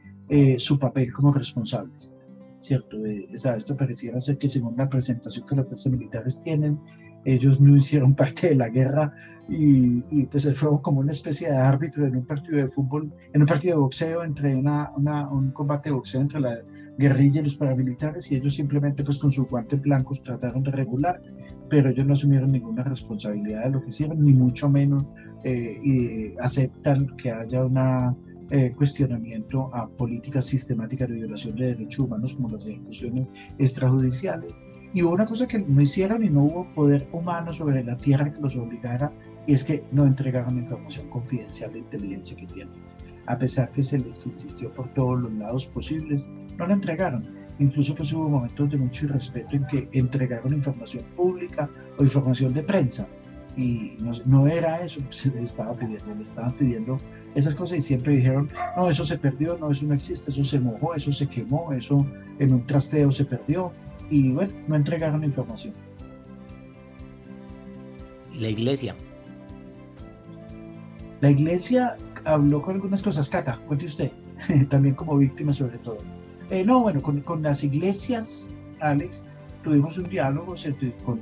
su papel como responsables, ¿cierto? Esto pareciera ser que según la presentación que las fuerzas militares tienen, ellos no hicieron parte de la guerra y pues fue como una especie de árbitro en un partido de fútbol, en un partido de boxeo, entre un combate de boxeo entre la guerrilla y los paramilitares, y ellos simplemente pues con sus guantes blancos trataron de regular, pero ellos no asumieron ninguna responsabilidad de lo que hicieron, ni mucho menos y aceptan que haya una cuestionamiento a políticas sistemáticas de violación de derechos humanos como las ejecuciones extrajudiciales. Y hubo una cosa que no hicieron y no hubo poder humano sobre la tierra que los obligara, y es que no entregaron información confidencial de inteligencia que tienen. A pesar que se les insistió por todos los lados posibles, no la entregaron. Incluso pues hubo momentos de mucho irrespeto en que entregaron información pública o información de prensa, y no era eso que se les estaba pidiendo, le estaban pidiendo esas cosas y siempre dijeron, no, eso se perdió, no, eso no existe, eso se mojó, eso se quemó, eso en un trasteo se perdió, y bueno, no entregaron la información. ¿Y la iglesia? La iglesia habló con algunas cosas. Cata, cuente usted, también como víctima sobre todo. No, bueno, con las iglesias, Alex, tuvimos un diálogo,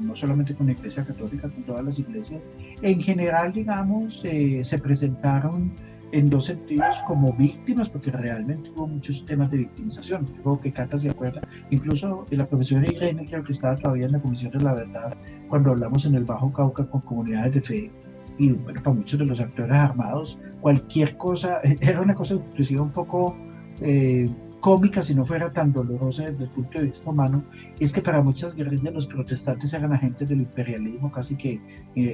no solamente con la Iglesia Católica, con todas las iglesias. En general, digamos, se presentaron en dos sentidos como víctimas, porque realmente hubo muchos temas de victimización. Yo creo que Cata se acuerda, incluso la profesora Irene, creo que estaba todavía en la Comisión de la Verdad, cuando hablamos en el Bajo Cauca con comunidades de fe, y bueno, para muchos de los actores armados, cualquier cosa, era una cosa inclusive un poco cómica, si no fuera tan dolorosa desde el punto de vista humano, es que para muchas guerrillas los protestantes eran agentes del imperialismo, casi que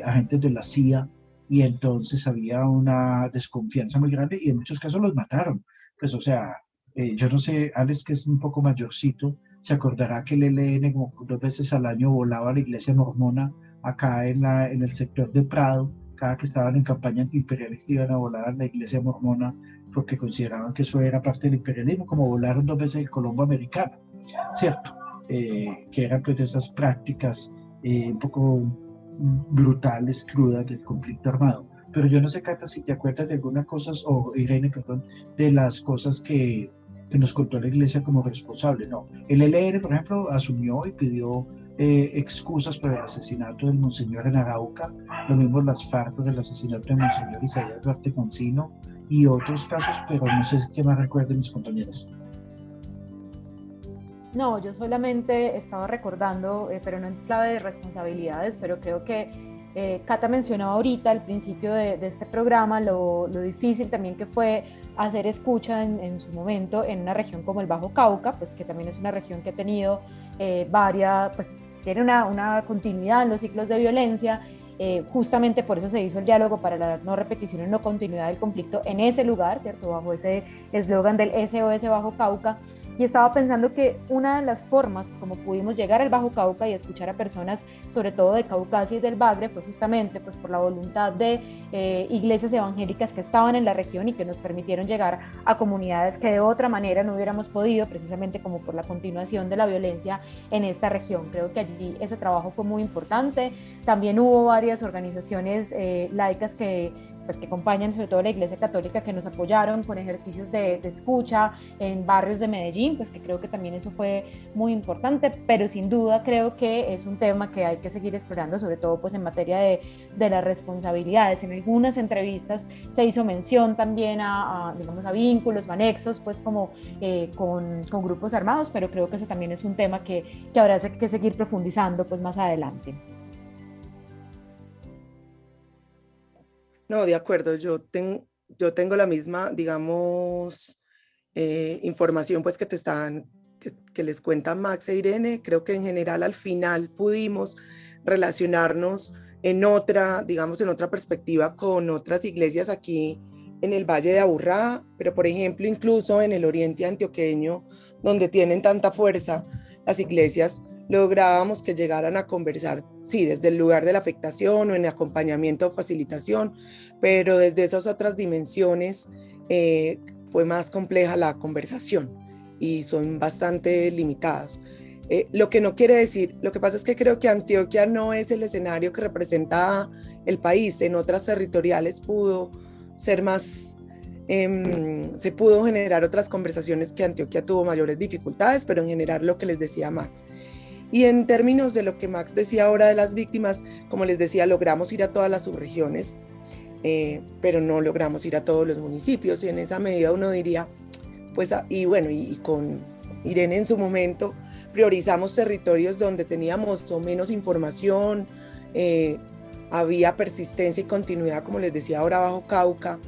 agentes de la CIA, y entonces había una desconfianza muy grande y en muchos casos los mataron. Pues o sea, yo no sé, Alex, que es un poco mayorcito, se acordará que el ELN como 2 veces al año volaba a la iglesia mormona acá en el sector de Prado. Cada que estaban en campaña antiimperialista iban a volar a la iglesia mormona porque consideraban que eso era parte del imperialismo, como volaron 2 veces el Colombo americano, ¿cierto? Que eran pues de esas prácticas un poco brutales, crudas del conflicto armado. Pero yo no sé, Cata, si te acuerdas de algunas cosas, o Irene, perdón, de las cosas que nos contó la iglesia como responsable. No, el ELN, por ejemplo, asumió y pidió excusas por el asesinato del Monseñor en Arauca, lo mismo las FARC por el asesinato del Monseñor Isaías Duarte Cancino y otros casos, pero no sé qué más recuerden mis compañeras. No, yo solamente estaba recordando, pero no en clave de responsabilidades, pero creo que Cata mencionaba ahorita al principio de este programa lo difícil también que fue hacer escucha en su momento en una región como el Bajo Cauca, pues que también es una región que ha tenido pues tiene una continuidad en los ciclos de violencia. Justamente por eso se hizo el diálogo para la no repetición y no continuidad del conflicto en ese lugar, ¿cierto? Bajo ese eslogan del SOS Bajo Cauca. Y estaba pensando que una de las formas como pudimos llegar al Bajo Cauca y escuchar a personas, sobre todo de Caucasia y del Bagre, fue justamente pues, por la voluntad de iglesias evangélicas que estaban en la región y que nos permitieron llegar a comunidades que de otra manera no hubiéramos podido, precisamente como por la continuación de la violencia en esta región. Creo que allí ese trabajo fue muy importante. También hubo varias organizaciones laicas que pues, que acompañan sobre todo la Iglesia Católica, que nos apoyaron con ejercicios de escucha en barrios de Medellín, pues que creo que también eso fue muy importante, pero sin duda creo que es un tema que hay que seguir explorando, sobre todo pues en materia de las responsabilidades. En algunas entrevistas se hizo mención también digamos, a vínculos o anexos, pues como con grupos armados, pero creo que ese también es un tema que habrá que seguir profundizando pues más adelante. No, de acuerdo, yo tengo la misma, digamos, información pues que les cuenta Max e Irene. Creo que en general al final pudimos relacionarnos en otra, digamos, en otra perspectiva con otras iglesias aquí en el Valle de Aburrá, pero por ejemplo incluso en el oriente antioqueño, donde tienen tanta fuerza las iglesias, lográbamos que llegaran a conversar, sí, desde el lugar de la afectación o en acompañamiento o facilitación, pero desde esas otras dimensiones fue más compleja la conversación y son bastante limitadas. Lo que no quiere decir, lo que pasa es que creo que Antioquia no es el escenario que representa el país. En otras territoriales pudo ser más, se pudo generar otras conversaciones que Antioquia tuvo mayores dificultades, pero en general lo que les decía Max. Y en términos de lo que Max decía ahora de las víctimas, como les decía, logramos ir a todas las subregiones, pero no logramos ir a todos los municipios, y en esa medida uno diría, pues, y bueno, y con Irene en su momento, priorizamos territorios donde teníamos o menos información, había persistencia y continuidad, como les decía ahora, Bajo Cauca,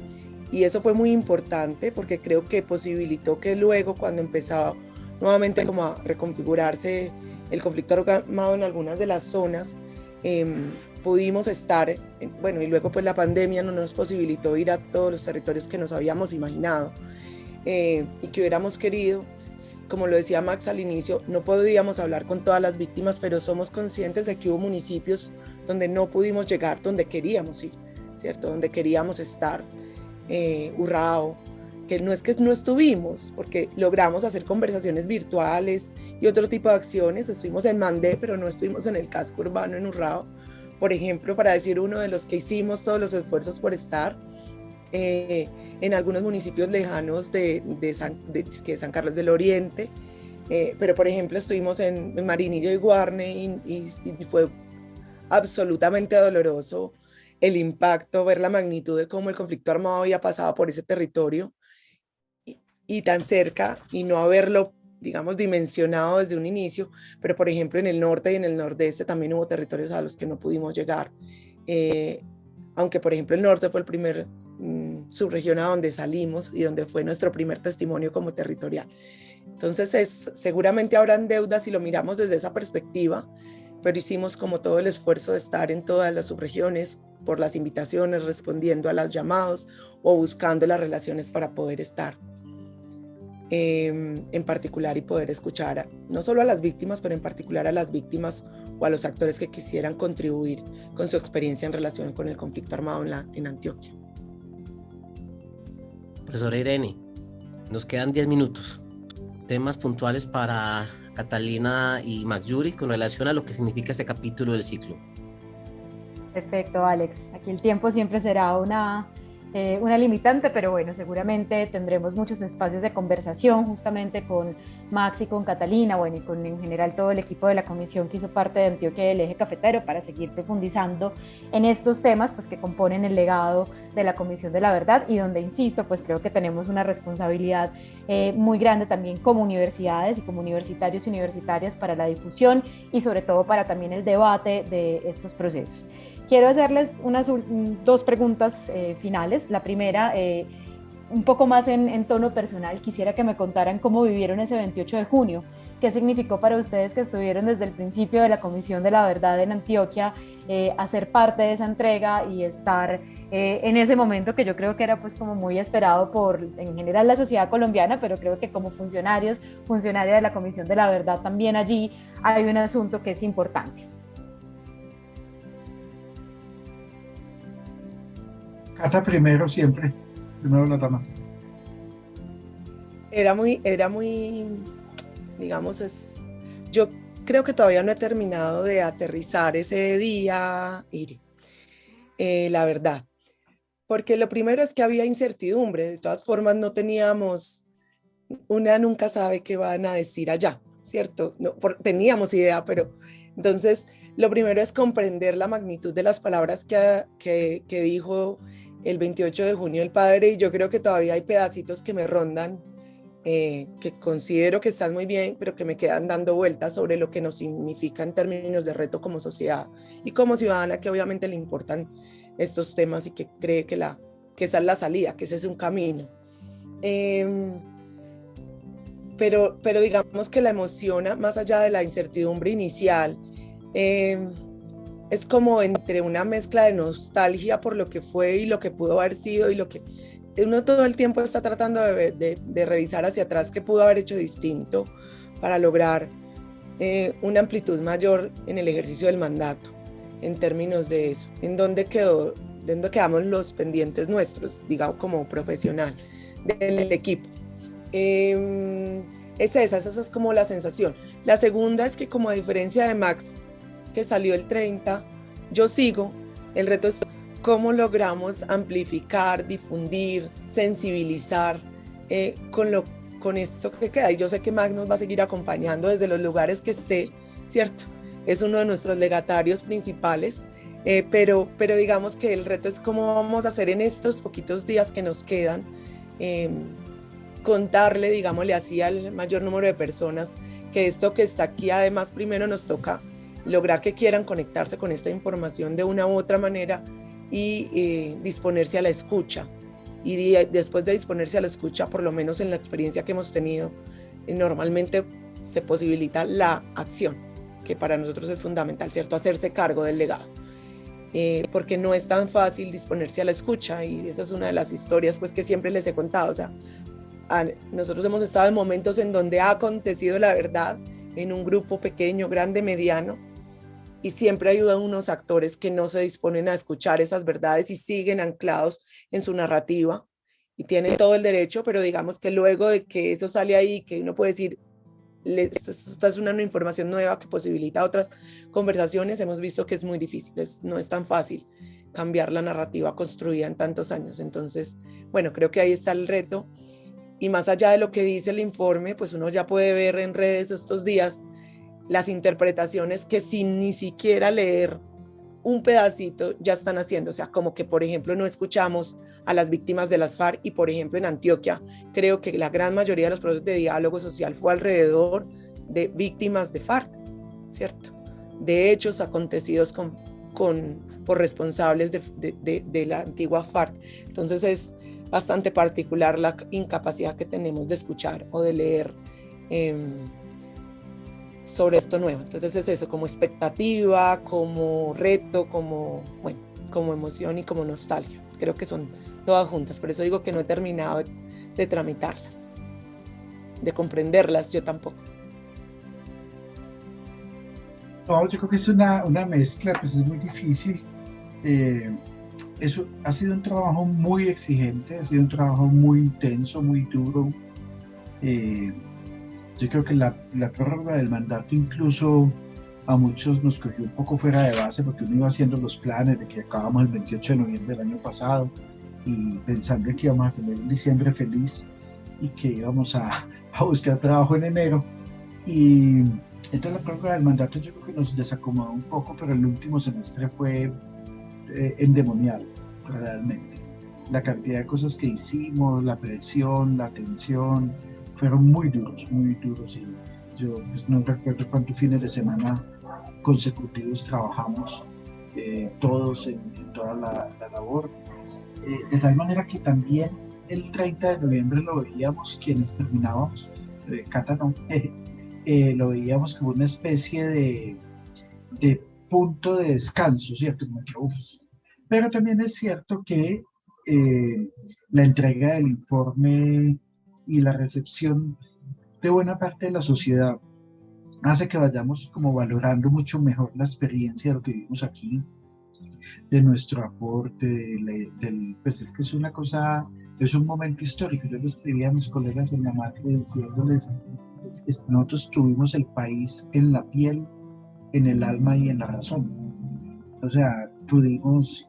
y eso fue muy importante porque creo que posibilitó que luego, cuando empezaba nuevamente como a reconfigurarse el conflicto armado en algunas de las zonas, pudimos estar, bueno, y luego pues la pandemia no nos posibilitó ir a todos los territorios que nos habíamos imaginado y que hubiéramos querido. Como lo decía Max al inicio, no podíamos hablar con todas las víctimas, pero somos conscientes de que hubo municipios donde no pudimos llegar, donde queríamos ir, ¿cierto? Donde queríamos estar, Urrao, que no es que no estuvimos, porque logramos hacer conversaciones virtuales y otro tipo de acciones. Estuvimos en Mandé, pero no estuvimos en el casco urbano en Urrao, por ejemplo, para decir uno de los que hicimos todos los esfuerzos por estar. En algunos municipios lejanos de San Carlos del Oriente, pero por ejemplo estuvimos en Marinillo y Guarne y fue absolutamente doloroso el impacto, ver la magnitud de cómo el conflicto armado había pasado por ese territorio y tan cerca y no haberlo, digamos, dimensionado desde un inicio. Pero por ejemplo en el norte y en el nordeste también hubo territorios a los que no pudimos llegar, aunque por ejemplo el norte fue el primer subregión a donde salimos y donde fue nuestro primer testimonio como territorial. Entonces seguramente habrán deudas si lo miramos desde esa perspectiva, pero hicimos como todo el esfuerzo de estar en todas las subregiones por las invitaciones, respondiendo a los llamados o buscando las relaciones para poder estar en particular y poder escuchar no solo a las víctimas, pero en particular a las víctimas o a los actores que quisieran contribuir con su experiencia en relación con el conflicto armado en Antioquia. Profesora Irene, nos quedan 10 minutos. Temas puntuales para Catalina y Max Yuri con relación a lo que significa este capítulo del ciclo. Perfecto, Alex. Aquí el tiempo siempre será una limitante, pero bueno, seguramente tendremos muchos espacios de conversación justamente con Max y con Catalina, bueno, y con en general todo el equipo de la comisión que hizo parte de Antioquia del Eje Cafetero para seguir profundizando en estos temas pues, que componen el legado de la Comisión de la Verdad y donde, insisto, pues creo que tenemos una responsabilidad muy grande también como universidades y como universitarios y universitarias para la difusión y sobre todo para también el debate de estos procesos. Quiero hacerles dos preguntas finales. La primera, un poco más en tono personal, quisiera que me contaran cómo vivieron ese 28 de junio, qué significó para ustedes que estuvieron desde el principio de la Comisión de la Verdad en Antioquia, hacer parte de esa entrega y estar en ese momento que yo creo que era pues como muy esperado por en general la sociedad colombiana, pero creo que como funcionaria de la Comisión de la Verdad también allí hay un asunto que es importante. Cata primero siempre, primero las damas. Era muy, digamos, yo creo que todavía no he terminado de aterrizar ese día, Iri, la verdad, Porque lo primero es que había incertidumbre, de todas formas no teníamos, una nunca sabe qué van a decir allá, ¿cierto? No, teníamos idea, pero entonces lo primero es comprender la magnitud de las palabras que dijo el 28 de junio el padre, y yo creo que todavía hay pedacitos que me rondan, que considero que están muy bien, pero que me quedan dando vueltas sobre lo que nos significa en términos de reto como sociedad y como ciudadana, que obviamente le importan estos temas y que cree que esa es la salida, que ese es un camino. Pero digamos que la emoción, más allá de la incertidumbre inicial, es como entre una mezcla de nostalgia por lo que fue y lo que pudo haber sido, y lo que uno todo el tiempo está tratando de revisar hacia atrás qué pudo haber hecho distinto para lograr una amplitud mayor en el ejercicio del mandato, en términos de eso, en dónde quedamos los pendientes nuestros, digamos, como profesional del equipo. Esa es como la sensación. La segunda es que, como a diferencia de Max, que salió el 30, yo sigo. El reto es cómo logramos difundir, sensibilizar con esto que queda. Y yo sé que Max nos va a seguir acompañando desde los lugares que esté, ¿cierto? Es uno de nuestros legatarios principales, pero digamos que el reto es cómo vamos a hacer en estos poquitos días que nos quedan, contarle, digámosle así, al mayor número de personas que esto que está aquí, además, primero nos toca lograr que quieran conectarse con esta información de una u otra manera y disponerse a la escucha. Y después de disponerse a la escucha, por lo menos en la experiencia que hemos tenido, normalmente se posibilita la acción, que para nosotros es fundamental, ¿cierto? Hacerse cargo del legado. Porque no es tan fácil disponerse a la escucha, y esa es una de las historias pues que siempre les he contado. O sea, nosotros hemos estado en momentos en donde ha acontecido la verdad en un grupo pequeño, grande, mediano, y siempre hay unos actores que no se disponen a escuchar esas verdades y siguen anclados en su narrativa, y tienen todo el derecho, pero digamos que luego de que eso sale ahí, que uno puede decir, esta es una información nueva que posibilita otras conversaciones, hemos visto que es muy difícil, no es tan fácil cambiar la narrativa construida en tantos años. Entonces, bueno, creo que ahí está el reto. Y más allá de lo que dice el informe, pues uno ya puede ver en redes estos días las interpretaciones que sin ni siquiera leer un pedacito ya están haciendo. O sea, como que, por ejemplo, no escuchamos a las víctimas de las FARC, y, por ejemplo, en Antioquia, creo que la gran mayoría de los procesos de diálogo social fue alrededor de víctimas de FARC, ¿cierto? De hechos acontecidos por responsables de la antigua FARC. Entonces es bastante particular la incapacidad que tenemos de escuchar o de leer sobre esto nuevo. Entonces es eso, como expectativa, como reto, como emoción y como nostalgia. Creo que son todas juntas. Por eso digo que no he terminado de tramitarlas, de comprenderlas, yo tampoco. No, yo creo que es una mezcla, pues es muy difícil. Eso ha sido un trabajo muy exigente, ha sido un trabajo muy intenso, muy duro. Yo creo que la prórroga del mandato incluso a muchos nos cogió un poco fuera de base, porque uno iba haciendo los planes de que acabamos el 28 de noviembre del año pasado y pensando que íbamos a tener un diciembre feliz y que íbamos a buscar trabajo en enero. Y entonces la prórroga del mandato yo creo que nos desacomodó un poco, pero el último semestre fue endemoniado realmente. La cantidad de cosas que hicimos, la presión, la tensión, fueron muy duros, y yo pues no recuerdo cuántos fines de semana consecutivos trabajamos todos en toda la labor, de tal manera que también el 30 de noviembre lo veíamos quienes terminábamos, Cata no, lo veíamos como una especie de punto de descanso, ¿cierto? Como que, pero también es cierto que la entrega del informe y la recepción de buena parte de la sociedad hace que vayamos como valorando mucho mejor la experiencia de lo que vivimos aquí, de nuestro aporte, pues es que es una cosa, es un momento histórico. Yo le escribí a mis colegas en la Macro diciéndoles, nosotros tuvimos el país en la piel, en el alma y en la razón. O sea, pudimos,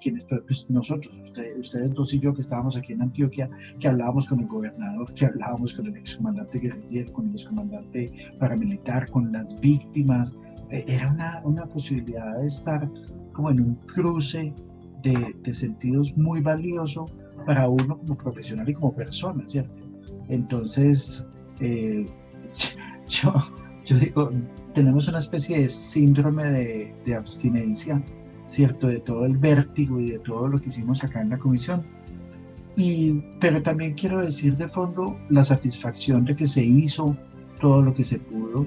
pues nosotros, ustedes dos y yo que estábamos aquí en Antioquia, que hablábamos con el gobernador, que hablábamos con el excomandante guerrillero, con el excomandante paramilitar, con las víctimas, era una posibilidad de estar como en un cruce de sentidos muy valioso para uno como profesional y como persona, ¿cierto? Entonces, yo digo, tenemos una especie de síndrome de abstinencia, ¿cierto? De todo el vértigo y de todo lo que hicimos acá en la comisión. Pero también quiero decir de fondo la satisfacción de que se hizo todo lo que se pudo.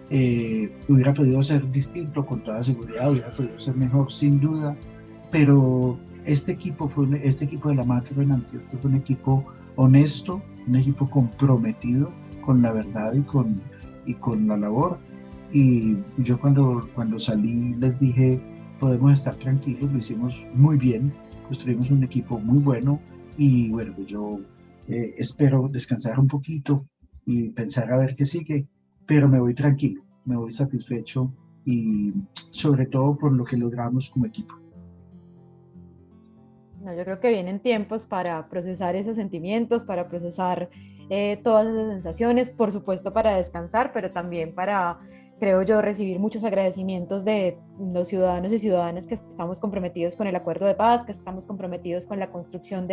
Hubiera podido ser distinto con toda seguridad, hubiera podido ser mejor sin duda, pero este equipo de la Macro en Antioquia fue un equipo honesto, un equipo comprometido con la verdad y con la labor. Y yo cuando salí les dije, podemos estar tranquilos, lo hicimos muy bien, construimos un equipo muy bueno y bueno, pues yo espero descansar un poquito y pensar a ver qué sigue, pero me voy tranquilo, me voy satisfecho y sobre todo por lo que logramos como equipo. No, yo creo que vienen tiempos para procesar esos sentimientos, para procesar todas esas sensaciones, por supuesto para descansar, pero también para, creo yo, recibir muchos agradecimientos de los ciudadanos y ciudadanas que estamos comprometidos con el acuerdo de paz, que estamos comprometidos con la construcción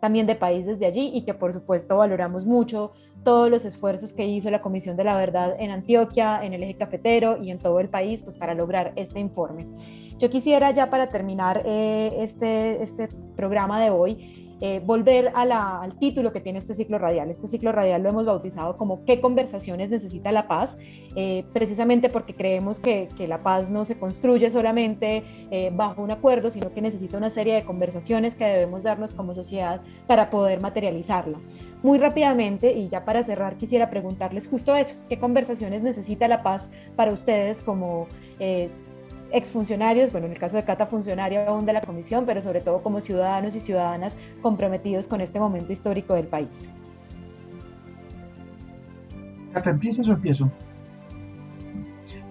también de país desde allí y que por supuesto valoramos mucho todos los esfuerzos que hizo la Comisión de la Verdad en Antioquia, en el eje cafetero y en todo el país pues, para lograr este informe. Yo quisiera ya para terminar este programa de hoy volver al título que tiene este ciclo radial. Este ciclo radial lo hemos bautizado como ¿Qué conversaciones necesita la paz? Precisamente porque creemos que la paz no se construye solamente bajo un acuerdo, sino que necesita una serie de conversaciones que debemos darnos como sociedad para poder materializarla. Muy rápidamente, y ya para cerrar, quisiera preguntarles justo eso, ¿qué conversaciones necesita la paz para ustedes como exfuncionarios, bueno, en el caso de Cata, funcionaria aún de la comisión, pero sobre todo como ciudadanos y ciudadanas comprometidos con este momento histórico del país? Cata, ¿empiezas o empiezo?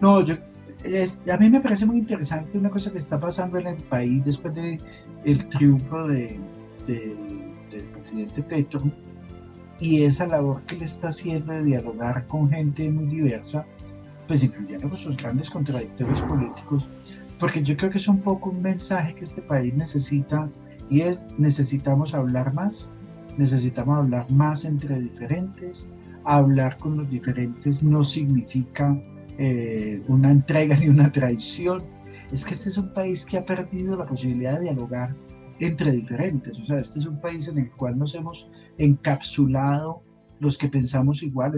No, a mí me parece muy interesante una cosa que está pasando en el país después del triunfo del presidente Petro y esa labor que le está haciendo de dialogar con gente muy diversa, pues incluyendo sus grandes contradictores políticos, porque yo creo que es un poco un mensaje que este país necesita y es necesitamos hablar más entre diferentes, hablar con los diferentes no significa una entrega ni una traición, es que este es un país que ha perdido la posibilidad de dialogar entre diferentes, o sea, este es un país en el cual nos hemos encapsulado los que pensamos igual.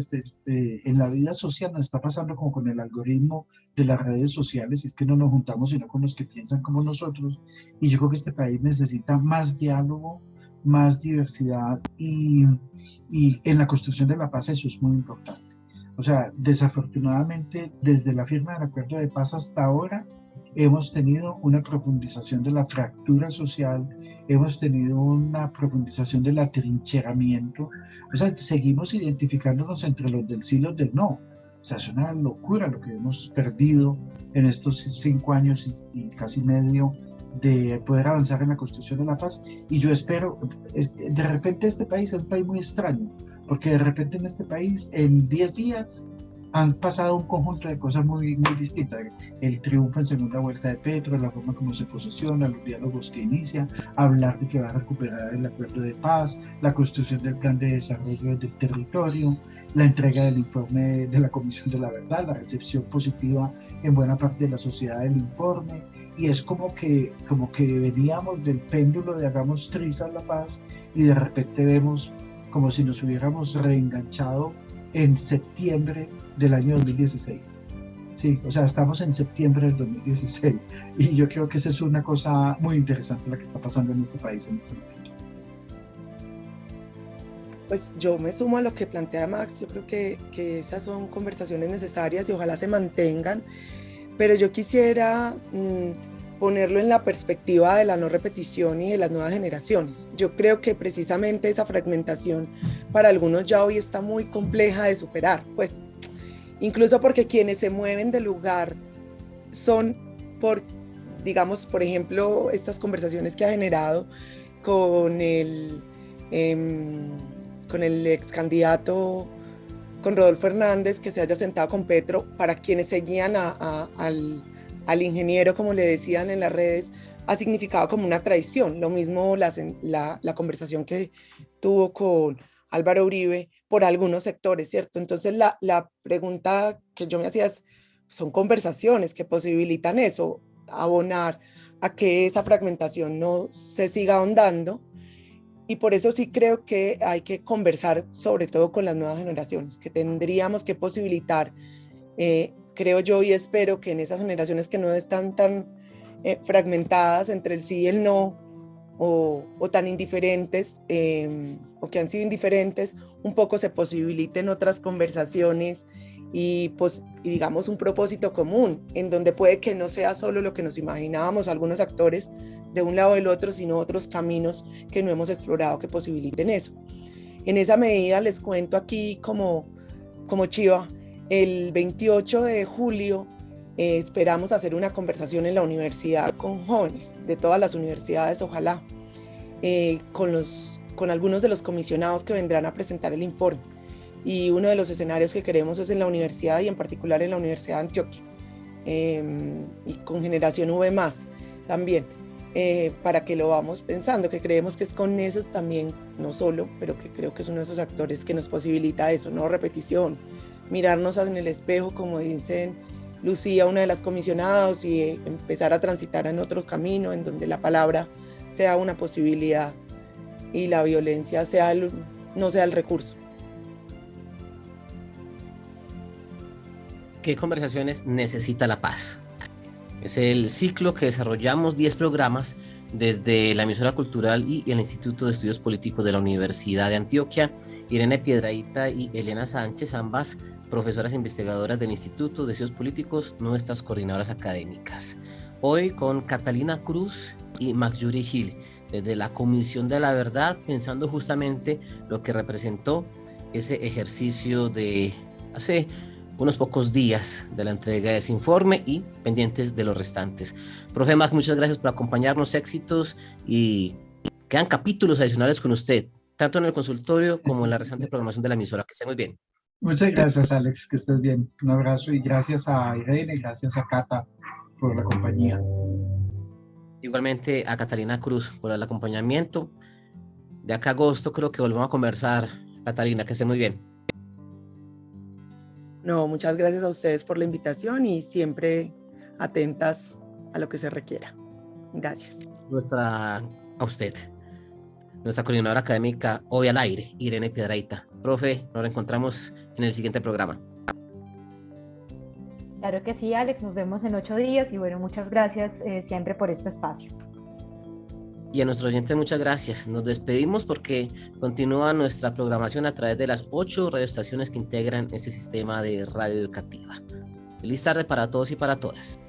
En la vida social nos está pasando como con el algoritmo de las redes sociales, y es que no nos juntamos sino con los que piensan como nosotros, y yo creo que este país necesita más diálogo, más diversidad y en la construcción de la paz eso es muy importante. O sea, desafortunadamente desde la firma del acuerdo de paz hasta ahora hemos tenido una profundización de la fractura social, hemos tenido una profundización del atrincheramiento, o sea, seguimos identificándonos entre los del sí y los del no. O sea, es una locura lo que hemos perdido en estos 5 años y casi medio de poder avanzar en la construcción de la paz. Y yo espero, de repente este país es un país muy extraño, porque de repente en este país, en 10 días, han pasado un conjunto de cosas muy, muy distintas. El triunfo en segunda vuelta de Petro, la forma como se posesiona, los diálogos que inicia, hablar de que va a recuperar el acuerdo de paz, la construcción del plan de desarrollo del territorio, la entrega del informe de la Comisión de la Verdad, la recepción positiva en buena parte de la sociedad del informe. Y es como que veníamos del péndulo de hagamos trizas la paz y de repente vemos como si nos hubiéramos reenganchado en septiembre del año 2016. Sí, o sea, estamos en septiembre del 2016 y yo creo que esa es una cosa muy interesante la que está pasando en este país en este momento. Pues yo me sumo a lo que plantea Max, yo creo que esas son conversaciones necesarias y ojalá se mantengan, pero yo quisiera ponerlo en la perspectiva de la no repetición y de las nuevas generaciones. Yo creo que precisamente esa fragmentación para algunos ya hoy está muy compleja de superar, pues incluso porque quienes se mueven del lugar son por digamos, por ejemplo, estas conversaciones que ha generado con con el ex candidato, con Rodolfo Hernández, que se haya sentado con Petro, para quienes seguían al ingeniero, como le decían en las redes, ha significado como una traición. Lo mismo la conversación que tuvo con Álvaro Uribe por algunos sectores, ¿cierto? Entonces la pregunta que yo me hacía es, son conversaciones que posibilitan eso, abonar a que esa fragmentación no se siga ahondando. Y por eso sí creo que hay que conversar sobre todo con las nuevas generaciones, que tendríamos que posibilitar, creo yo y espero que en esas generaciones que no están tan fragmentadas entre el sí y el no, o tan indiferentes, o que han sido indiferentes, un poco se posibiliten otras conversaciones y digamos un propósito común, en donde puede que no sea solo lo que nos imaginábamos algunos actores de un lado o del otro, sino otros caminos que no hemos explorado que posibiliten eso. En esa medida les cuento aquí como chiva, el 28 de julio esperamos hacer una conversación en la universidad con jóvenes de todas las universidades, ojalá, con algunos de los comisionados que vendrán a presentar el informe. Y uno de los escenarios que queremos es en la universidad y en particular en la Universidad de Antioquia, y con Generación V+, también, para que lo vamos pensando, que creemos que es con esos también, no solo, pero que creo que es uno de esos actores que nos posibilita eso, no repetición, mirarnos en el espejo, como dicen Lucía, una de las comisionadas, y empezar a transitar en otro camino en donde la palabra sea una posibilidad y la violencia no sea el recurso. ¿Qué conversaciones necesita la paz? Es el ciclo que desarrollamos 10 programas desde la emisora cultural y el Instituto de Estudios Políticos de la Universidad de Antioquia. Irene Piedrahita y Elena Sánchez, ambas profesoras investigadoras del Instituto de Estudios Políticos, nuestras coordinadoras académicas. Hoy con Catalina Cruz y Maxyuri Gil, desde la Comisión de la Verdad, pensando justamente lo que representó ese ejercicio de hace unos pocos días de la entrega de ese informe y pendientes de los restantes. Profe Max, muchas gracias por acompañarnos, éxitos, y quedan capítulos adicionales con usted, tanto en el consultorio como en la restante programación de la emisora. Que esté muy bien. Muchas gracias, Alex, que estés bien. Un abrazo y gracias a Irene, gracias a Cata por la compañía. Igualmente a Catalina Cruz por el acompañamiento. De acá a agosto creo que volvemos a conversar. Catalina, que esté muy bien. No, muchas gracias a ustedes por la invitación y siempre atentas a lo que se requiera. Gracias. A usted, nuestra coordinadora académica hoy al aire, Irene Piedrahita. Profe, nos reencontramos en el siguiente programa. Claro que sí, Alex, nos vemos en 8 días y bueno, muchas gracias siempre por este espacio. Y a nuestros oyentes, muchas gracias. Nos despedimos porque continúa nuestra programación a través de las 8 radioestaciones que integran ese sistema de radio educativa. Feliz tarde para todos y para todas.